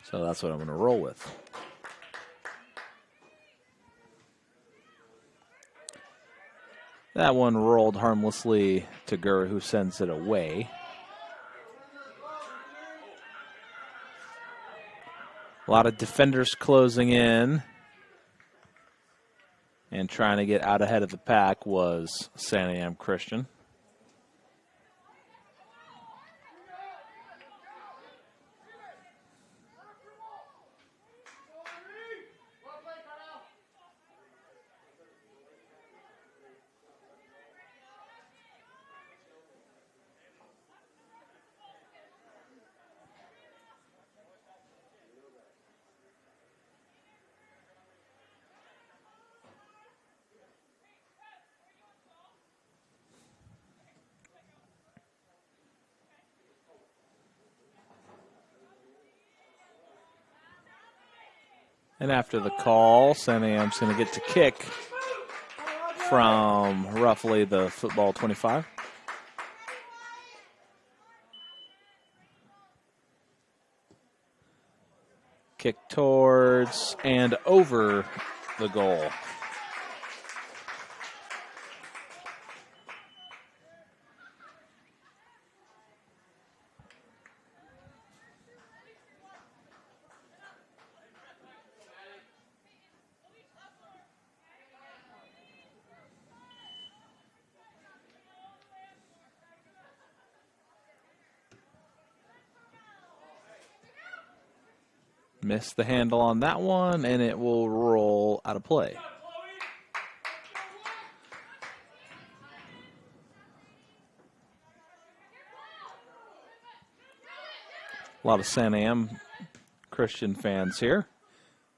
So that's what I'm going to roll with. That one rolled harmlessly to Gurr, who sends it away. A lot of defenders closing in. And trying to get out ahead of the pack was Santiam Christian. And after the call, Santiam's going to get to kick from roughly the football 25. Kick towards and over the goal. Missed the handle on that one, and it will roll out of play. A lot of Santiam Christian fans here.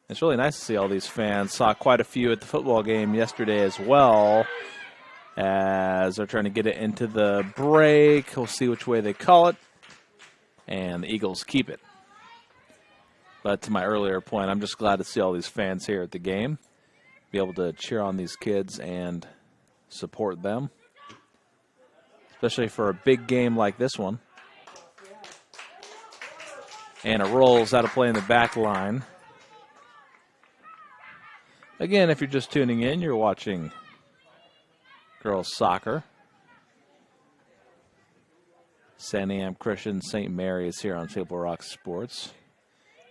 It's really nice to see all these fans. Saw quite a few at the football game yesterday as well, as they're trying to get it into the break. We'll see which way they call it, and the Eagles keep it. But to my earlier point, I'm just glad to see all these fans here at the game, be able to cheer on these kids and support them, especially for a big game like this one. And it rolls out of play in the back line. Again, if you're just tuning in, you're watching girls soccer. Santiam Christian St. Mary's here on Table Rock Sports.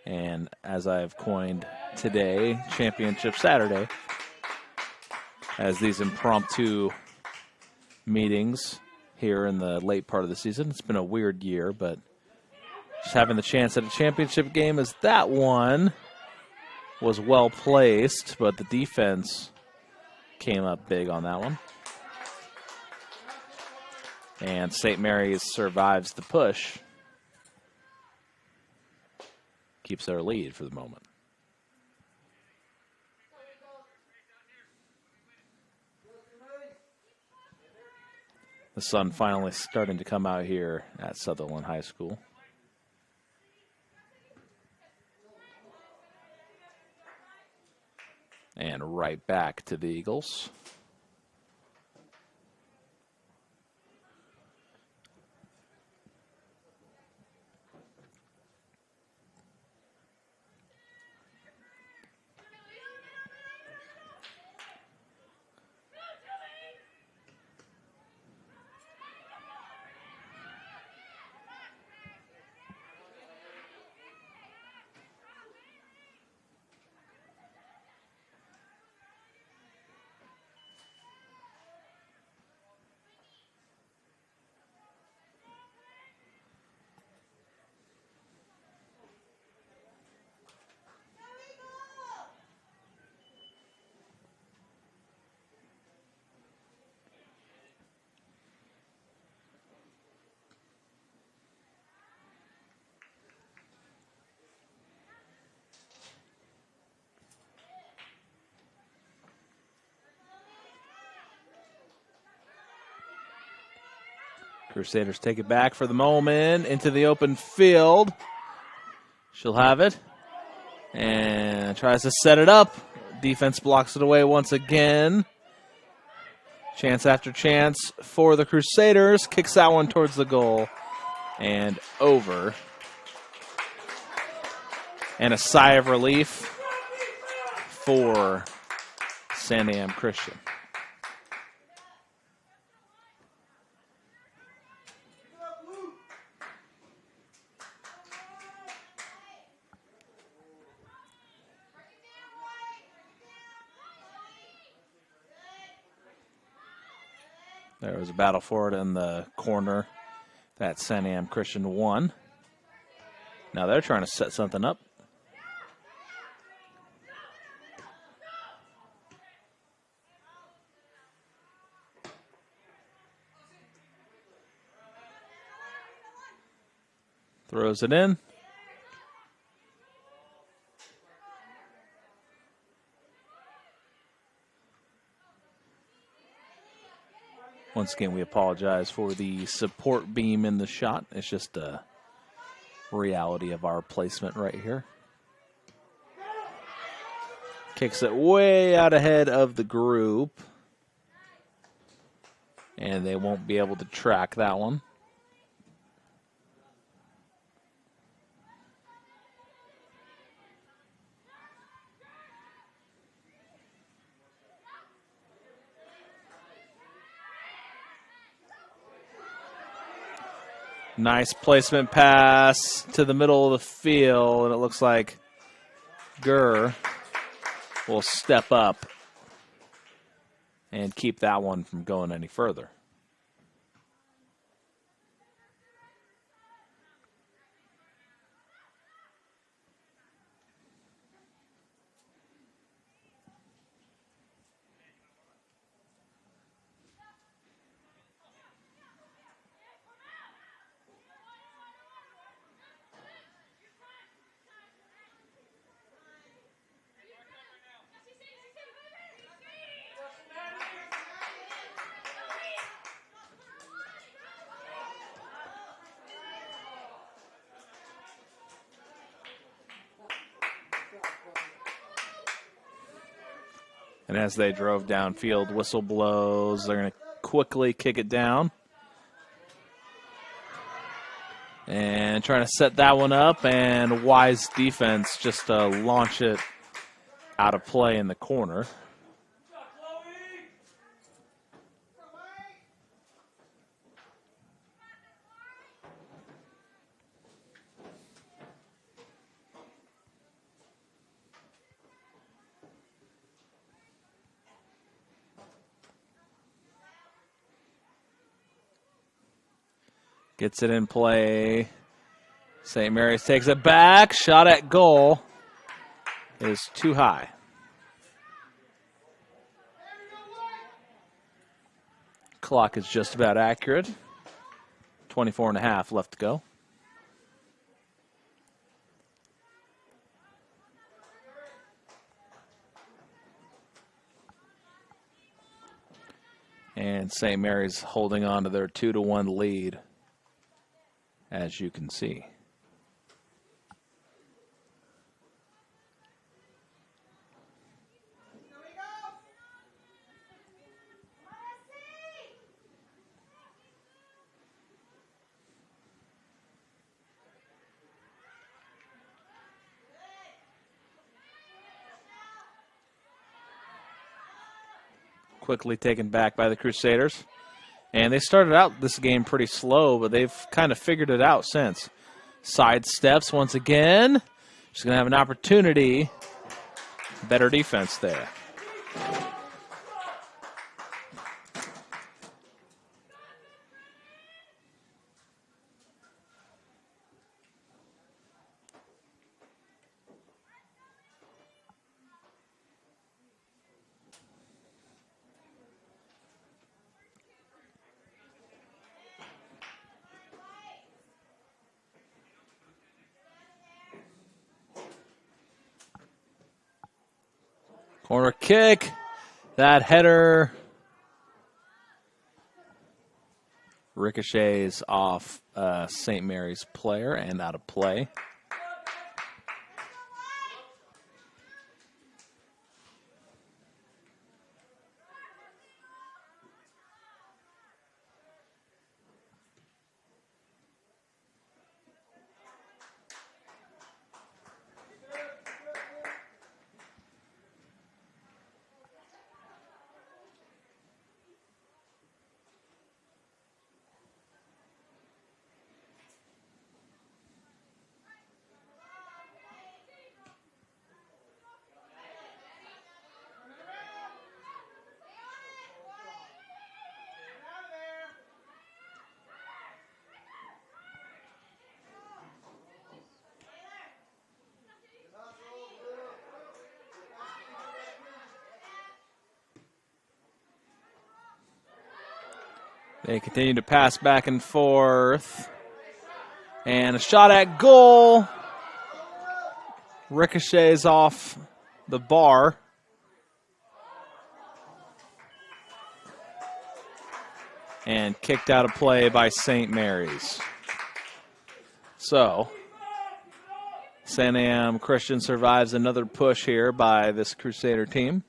And as I've coined today, Championship Saturday, as these impromptu meetings here in the late part of the season. It's been a weird year, but just having the chance at a championship game as that one was well placed, but the defense came up big on that one. And St. Mary's survives the push. Keeps their lead for the moment. The sun finally starting to come out here at Sutherland High School. And right back to the Eagles. Crusaders take it back for the moment into the open field. She'll have it and tries to set it up. Defense blocks it away once again. Chance after chance for the Crusaders. Kicks that one towards the goal and over. And a sigh of relief for Santiam Christian. There was a battle for it in the corner that Santiam Christian won. Now they're trying to set something up. Throws it in. Once again, we apologize for the support beam in the shot. It's just a reality of our placement right here. Kicks it way out ahead of the group. And they won't be able to track that one. Nice placement pass to the middle of the field, and it looks like Gurr will step up and keep that one from going any further. And as they drove downfield, whistle blows. They're going to quickly kick it down. And trying to set that one up, and wise defense just to launch it out of play in the corner. Gets it in play. St. Mary's takes it back. Shot at goal is too high. Clock is just about accurate. 24 and a half left to go. And St. Mary's holding on to their 2-1 lead, as you can see. Quickly taken back by the Crusaders. And they started out this game pretty slow, but they've kind of figured it out since. Side steps once again. Just going to have an opportunity. Better defense there. Corner kick. That header ricochets off St. Mary's player and out of play. They continue to pass back and forth. And a shot at goal. Ricochets off the bar. And kicked out of play by St. Mary's. So, Santiam Christian survives another push here by this Crusader team.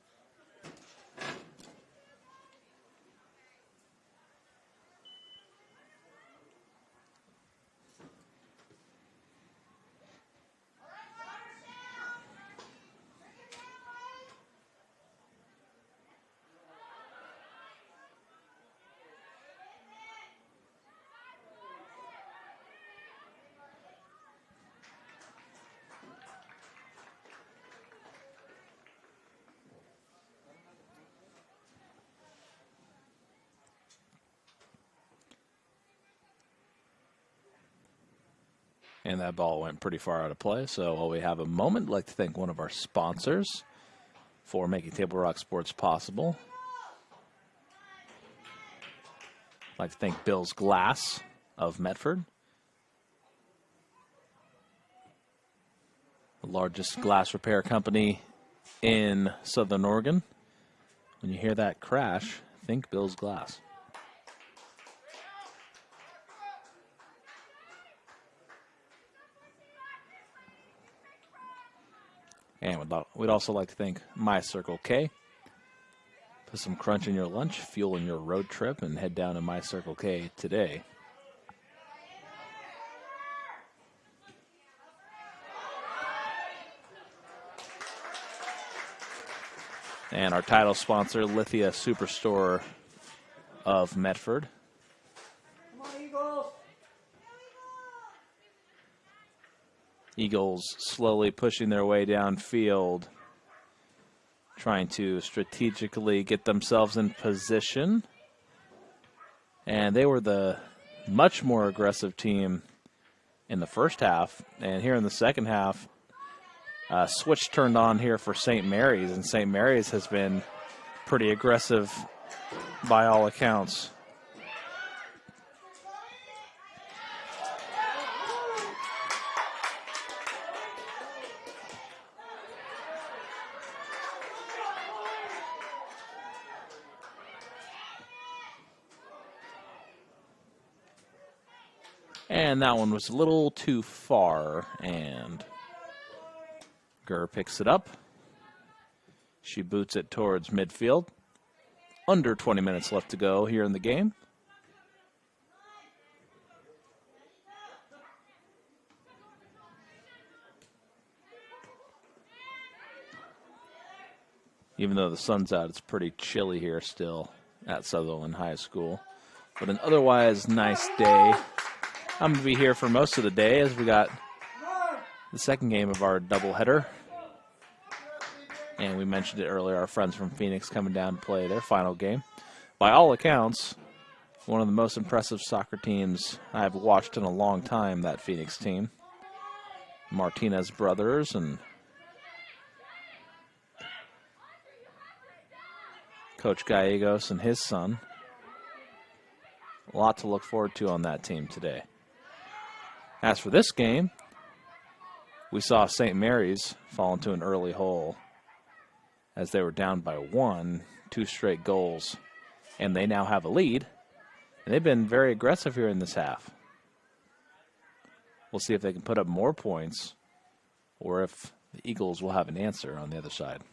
And that ball went pretty far out of play. So while we have a moment, I'd like to thank one of our sponsors for making Table Rock Sports possible. I'd like to thank Bill's Glass of Medford, the largest glass repair company in Southern Oregon. When you hear that crash, think Bill's Glass. And we'd also like to thank My Circle K. Put some crunch in your lunch, fuel in your road trip, and head down to My Circle K today. And our title sponsor, Lithia Superstore of Medford. Come on, Eagles! Eagles slowly pushing their way downfield, trying to strategically get themselves in position. And they were the much more aggressive team in the first half. And here in the second half, switch turned on here for St. Mary's. And St. Mary's has been pretty aggressive by all accounts. And that one was a little too far, and Gurr picks it up. She boots it towards midfield. Under 20 minutes left to go here in the game. Even though the sun's out, it's pretty chilly here still at Sutherland High School. But an otherwise nice day. I'm going to be here for most of the day as we got the second game of our doubleheader. And we mentioned it earlier, our friends from Phoenix coming down to play their final game. By all accounts, one of the most impressive soccer teams I've watched in a long time, that Phoenix team. Martinez brothers and Coach Gallegos and his son. A lot to look forward to on that team today. As for this game, we saw St. Mary's fall into an early hole as they were down by 1, 2 straight goals, and they now have a lead. And they've been very aggressive here in this half. We'll see if they can put up more points or if the Eagles will have an answer on the other side.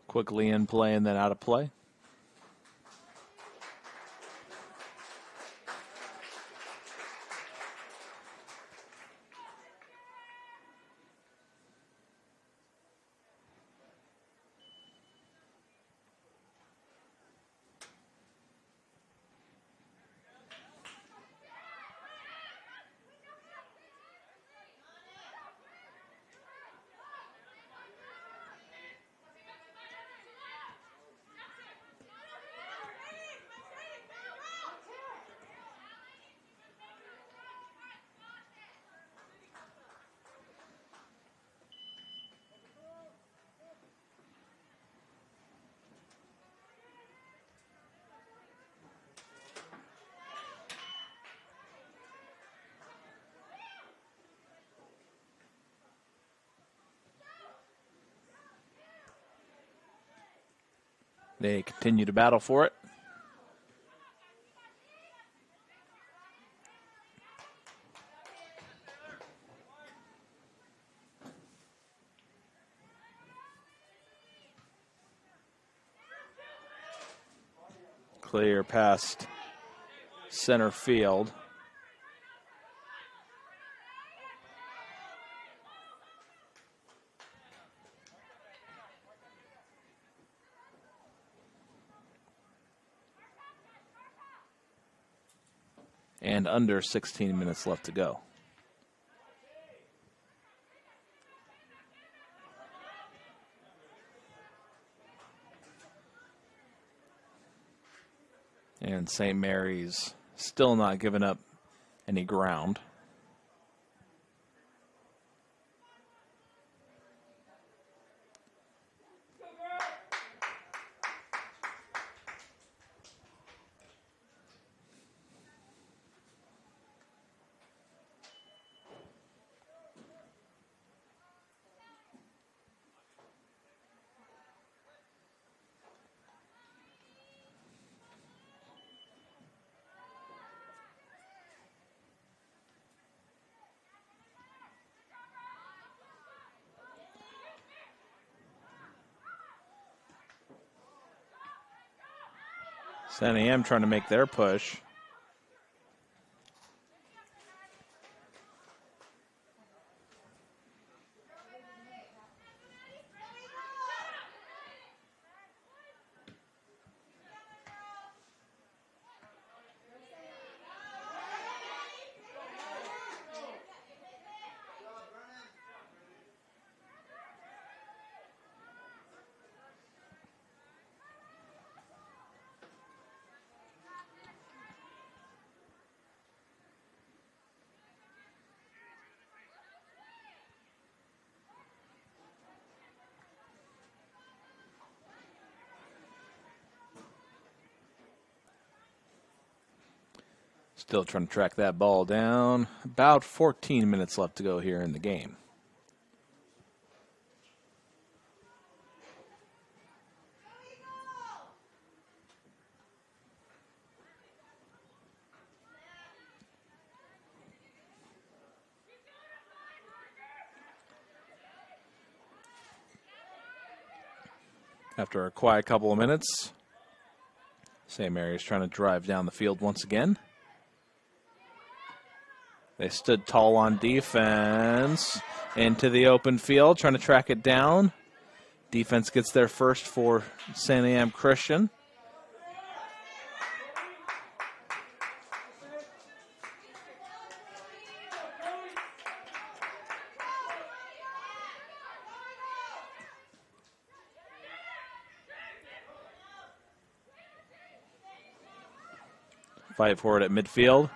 Quickly in play and then out of play. They continue to battle for it. Clear past center field. And under 16 minutes left to go. And St. Mary's still not giving up any ground. Santiam trying to make their push. Still trying to track that ball down. About 14 minutes left to go here in the game. After a quiet couple of minutes, St. Mary's trying to drive down the field once again. They stood tall on defense. Into the open field, trying to track it down. Defense gets there first for Santiam Christian. Fight for it at midfield.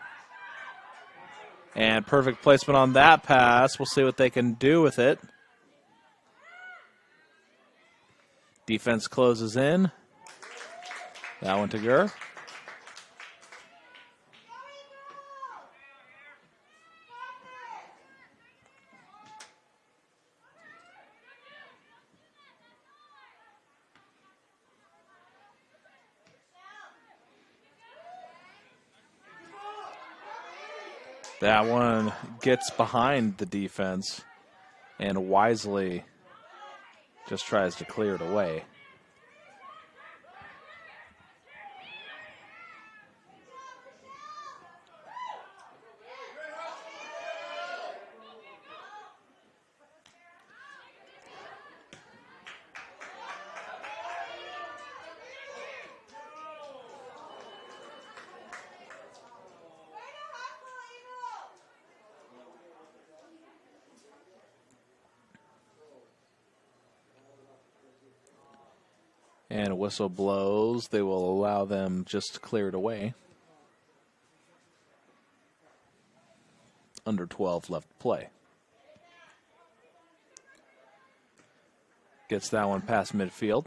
And perfect placement on that pass. We'll see what they can do with it. Defense closes in. That one to Gurr. That one gets behind the defense and wisely just tries to clear it away. And a whistle blows. They will allow them just to clear it away. Under 12 left to play. Gets that one past midfield.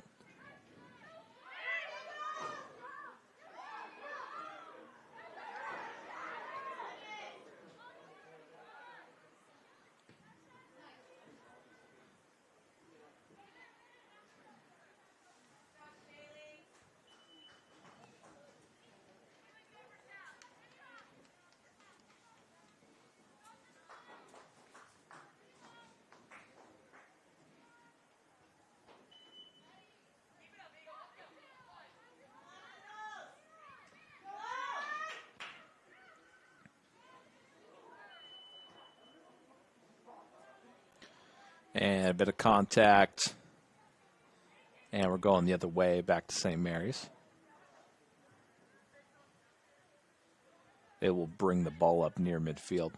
And a bit of contact. And we're going the other way, back to St. Mary's. It will bring the ball up near midfield.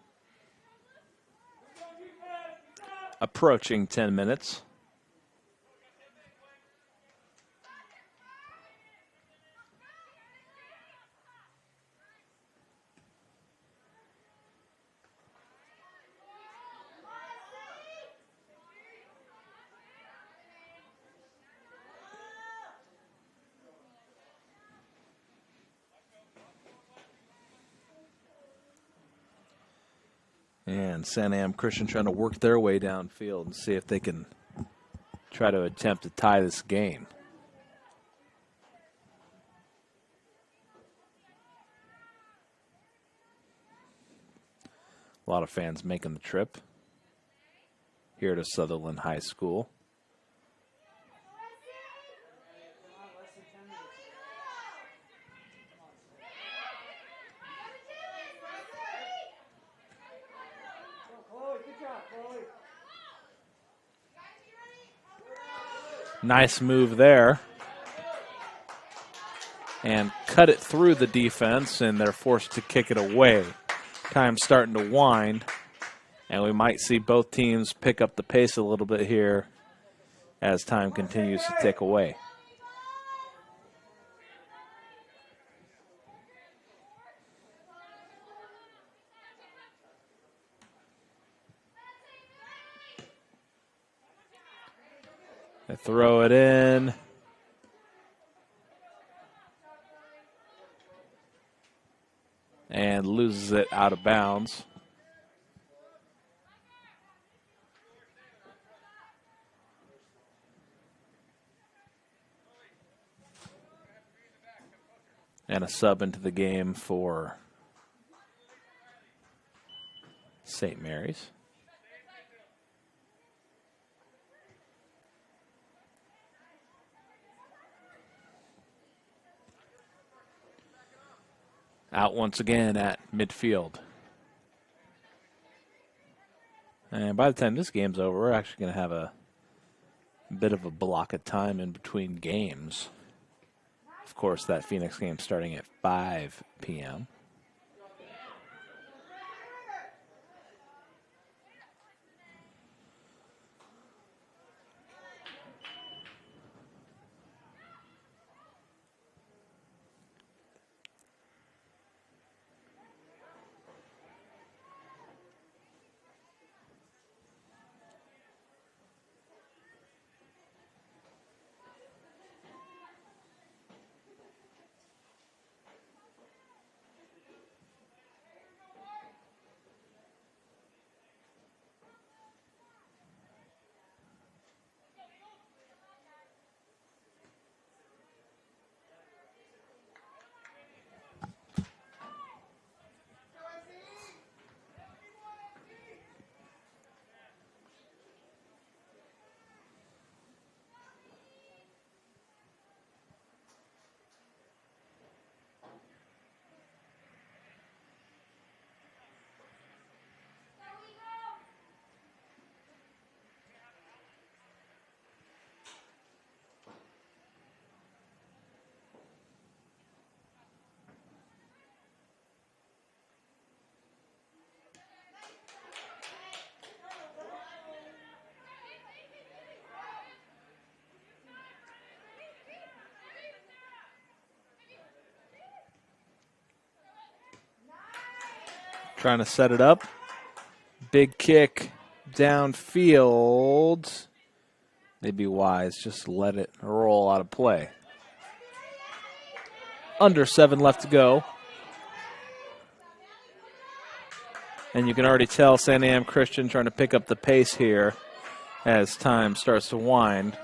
Approaching 10 minutes. And Santiam Christian trying to work their way downfield and see if they can try to attempt to tie this game. A lot of fans making the trip here to Sutherland High School. Nice move there. And cut it through the defense, and they're forced to kick it away. Time's starting to wind, and we might see both teams pick up the pace a little bit here as time continues to tick away. They throw it in. And loses it out of bounds. And a sub into the game for St. Mary's. Out once again at midfield. And by the time this game's over, we're actually going to have a bit of a block of time in between games. Of course, that Phoenix game starting at 5 p.m. Trying to set it up. Big kick downfield. They'd be wise. Just let it roll out of play. Under 7 left to go. And you can already tell Santiam Christian trying to pick up the pace here as time starts to wind.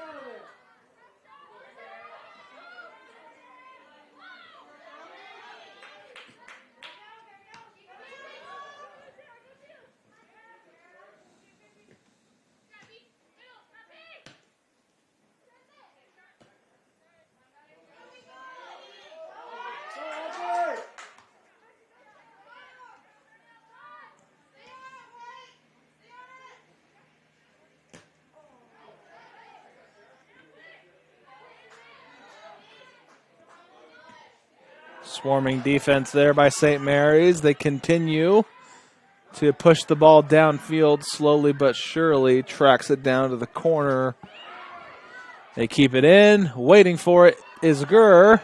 Swarming defense there by St. Mary's. They continue to push the ball downfield slowly but surely. Tracks it down to the corner. They keep it in. Waiting for it is Gurr.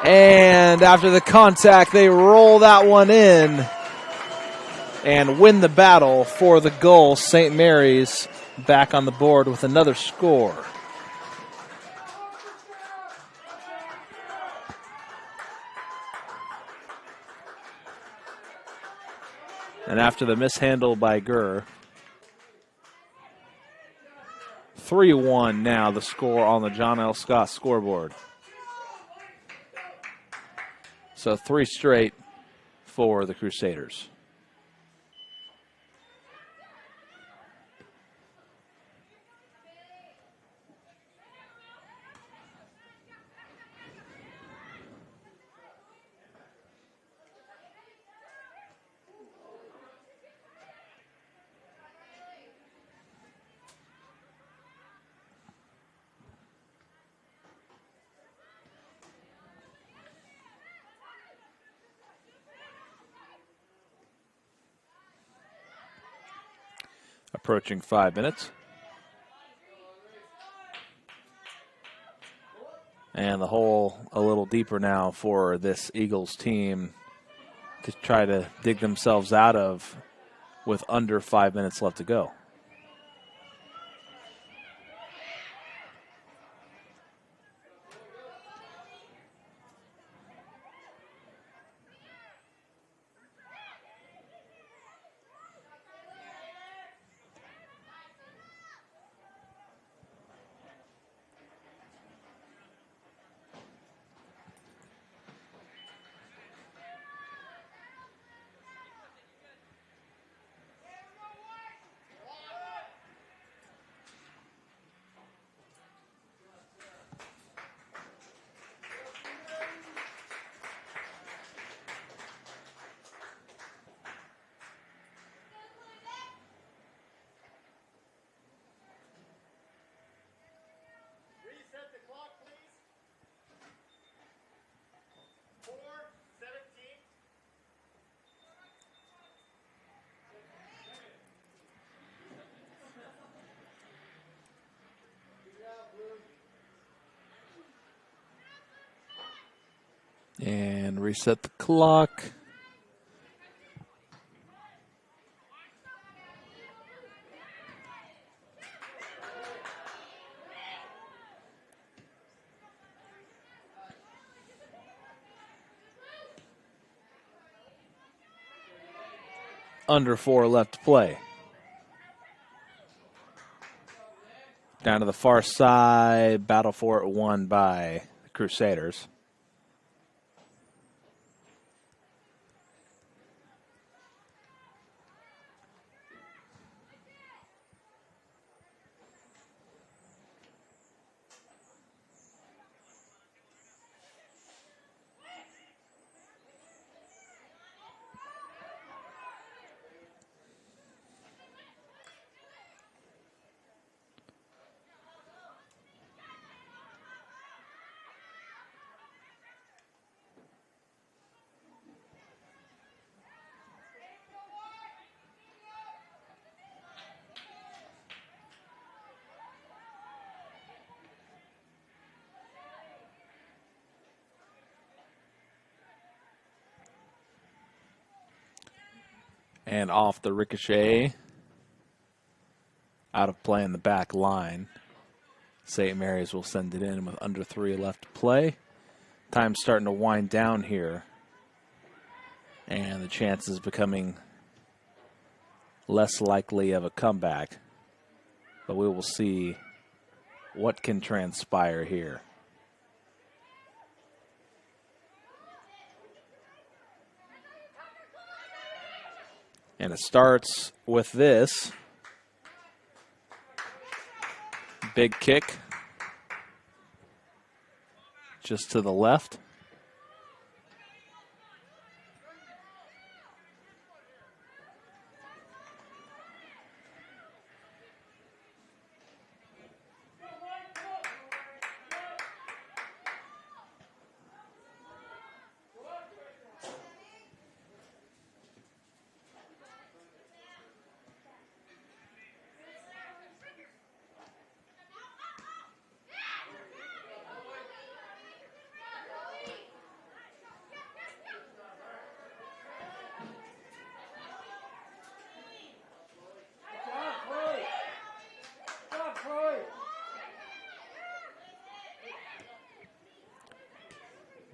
And after the contact, they roll that one in and win the battle for the goal. St. Mary's back on the board with another score. And after the mishandle by Gurr, 3-1 now the score on the John L. Scott scoreboard. So 3 straight for the Crusaders. Approaching 5 minutes. And the hole a little deeper now for this Eagles team to try to dig themselves out of with under 5 minutes left to go. And reset the clock. Under 4 left to play. Down to the far side, battle for it won by the Crusaders. And off the ricochet, out of play in the back line. St. Mary's will send it in with under 3 left to play. Time's starting to wind down here. And the chances becoming less likely of a comeback. But we will see what can transpire here. And it starts with this. Big kick. Just to the left.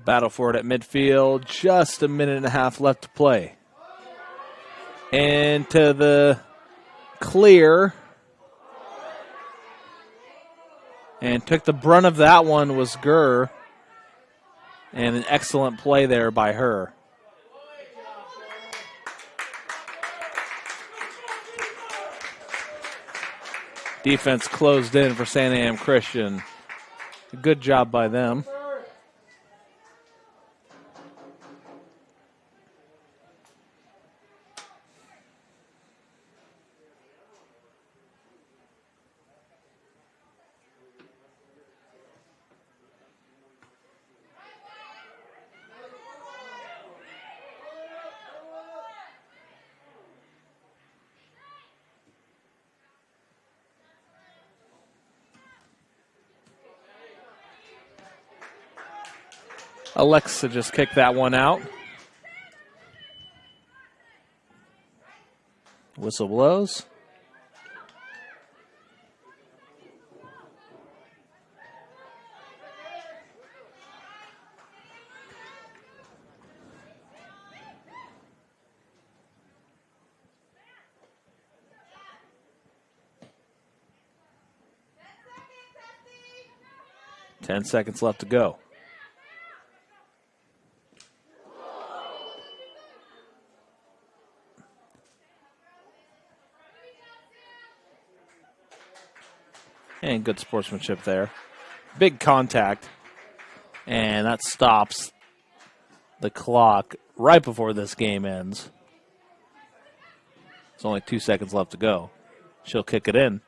Battle for it at midfield. Just a minute and a half left to play. Into the clear. And took the brunt of that one was Gurr. And an excellent play there by her. Defense closed in for Santiam Christian. Good job by them. Alexa just kicked that one out. Whistle blows. Ten seconds left to go. And good sportsmanship there. Big contact. And that stops the clock right before this game ends. There's only 2 seconds left to go. She'll kick it in.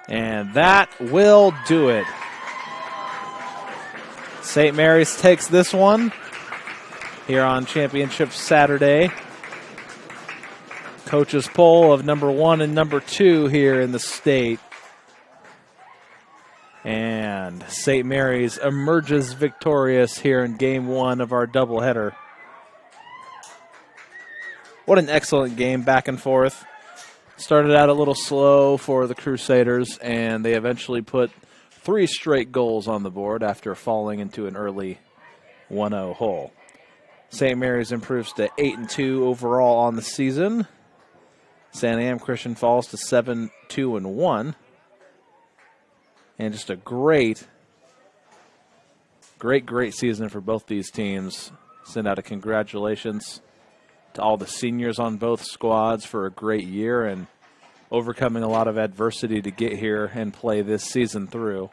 And that will do it. St. Mary's takes this one here on Championship Saturday. Coaches poll of number 1 and number 2 here in the state. And St. Mary's emerges victorious here in game 1 of our doubleheader. What an excellent game, back and forth. Started out a little slow for the Crusaders, and they eventually put 3 straight goals on the board after falling into an early 1-0 hole. St. Mary's improves to 8-2 overall on the season. Santiam Christian falls to 7-2-1. And just a great season for both these teams. Send out a congratulations to all the seniors on both squads for a great year and overcoming a lot of adversity to get here and play this season through.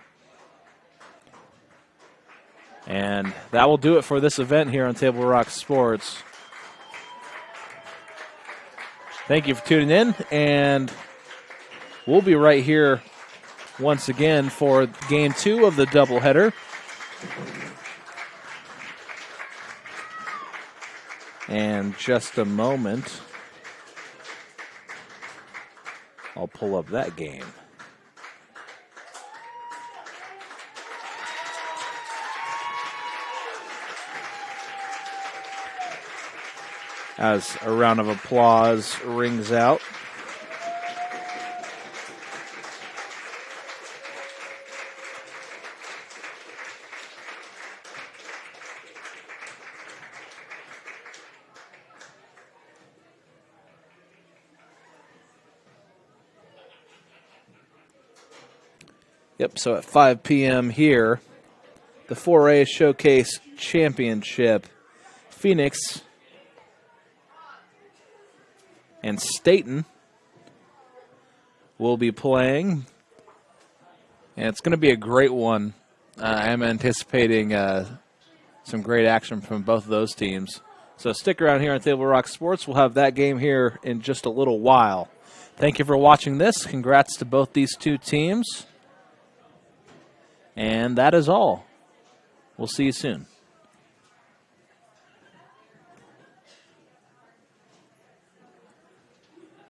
And that will do it for this event here on Table Rock Sports. Thank you for tuning in, and we'll be right here once again for Game 2 of the doubleheader. And just a moment, I'll pull up that game. As a round of applause rings out. Yep, so at 5 p.m. here, the 4A Showcase Championship, Phoenix and Staten will be playing, and it's going to be a great one. I'm anticipating some great action from both of those teams. So stick around here on Table Rock Sports. We'll have that game here in just a little while. Thank you for watching this. Congrats to both these two teams. And that is all. We'll see you soon.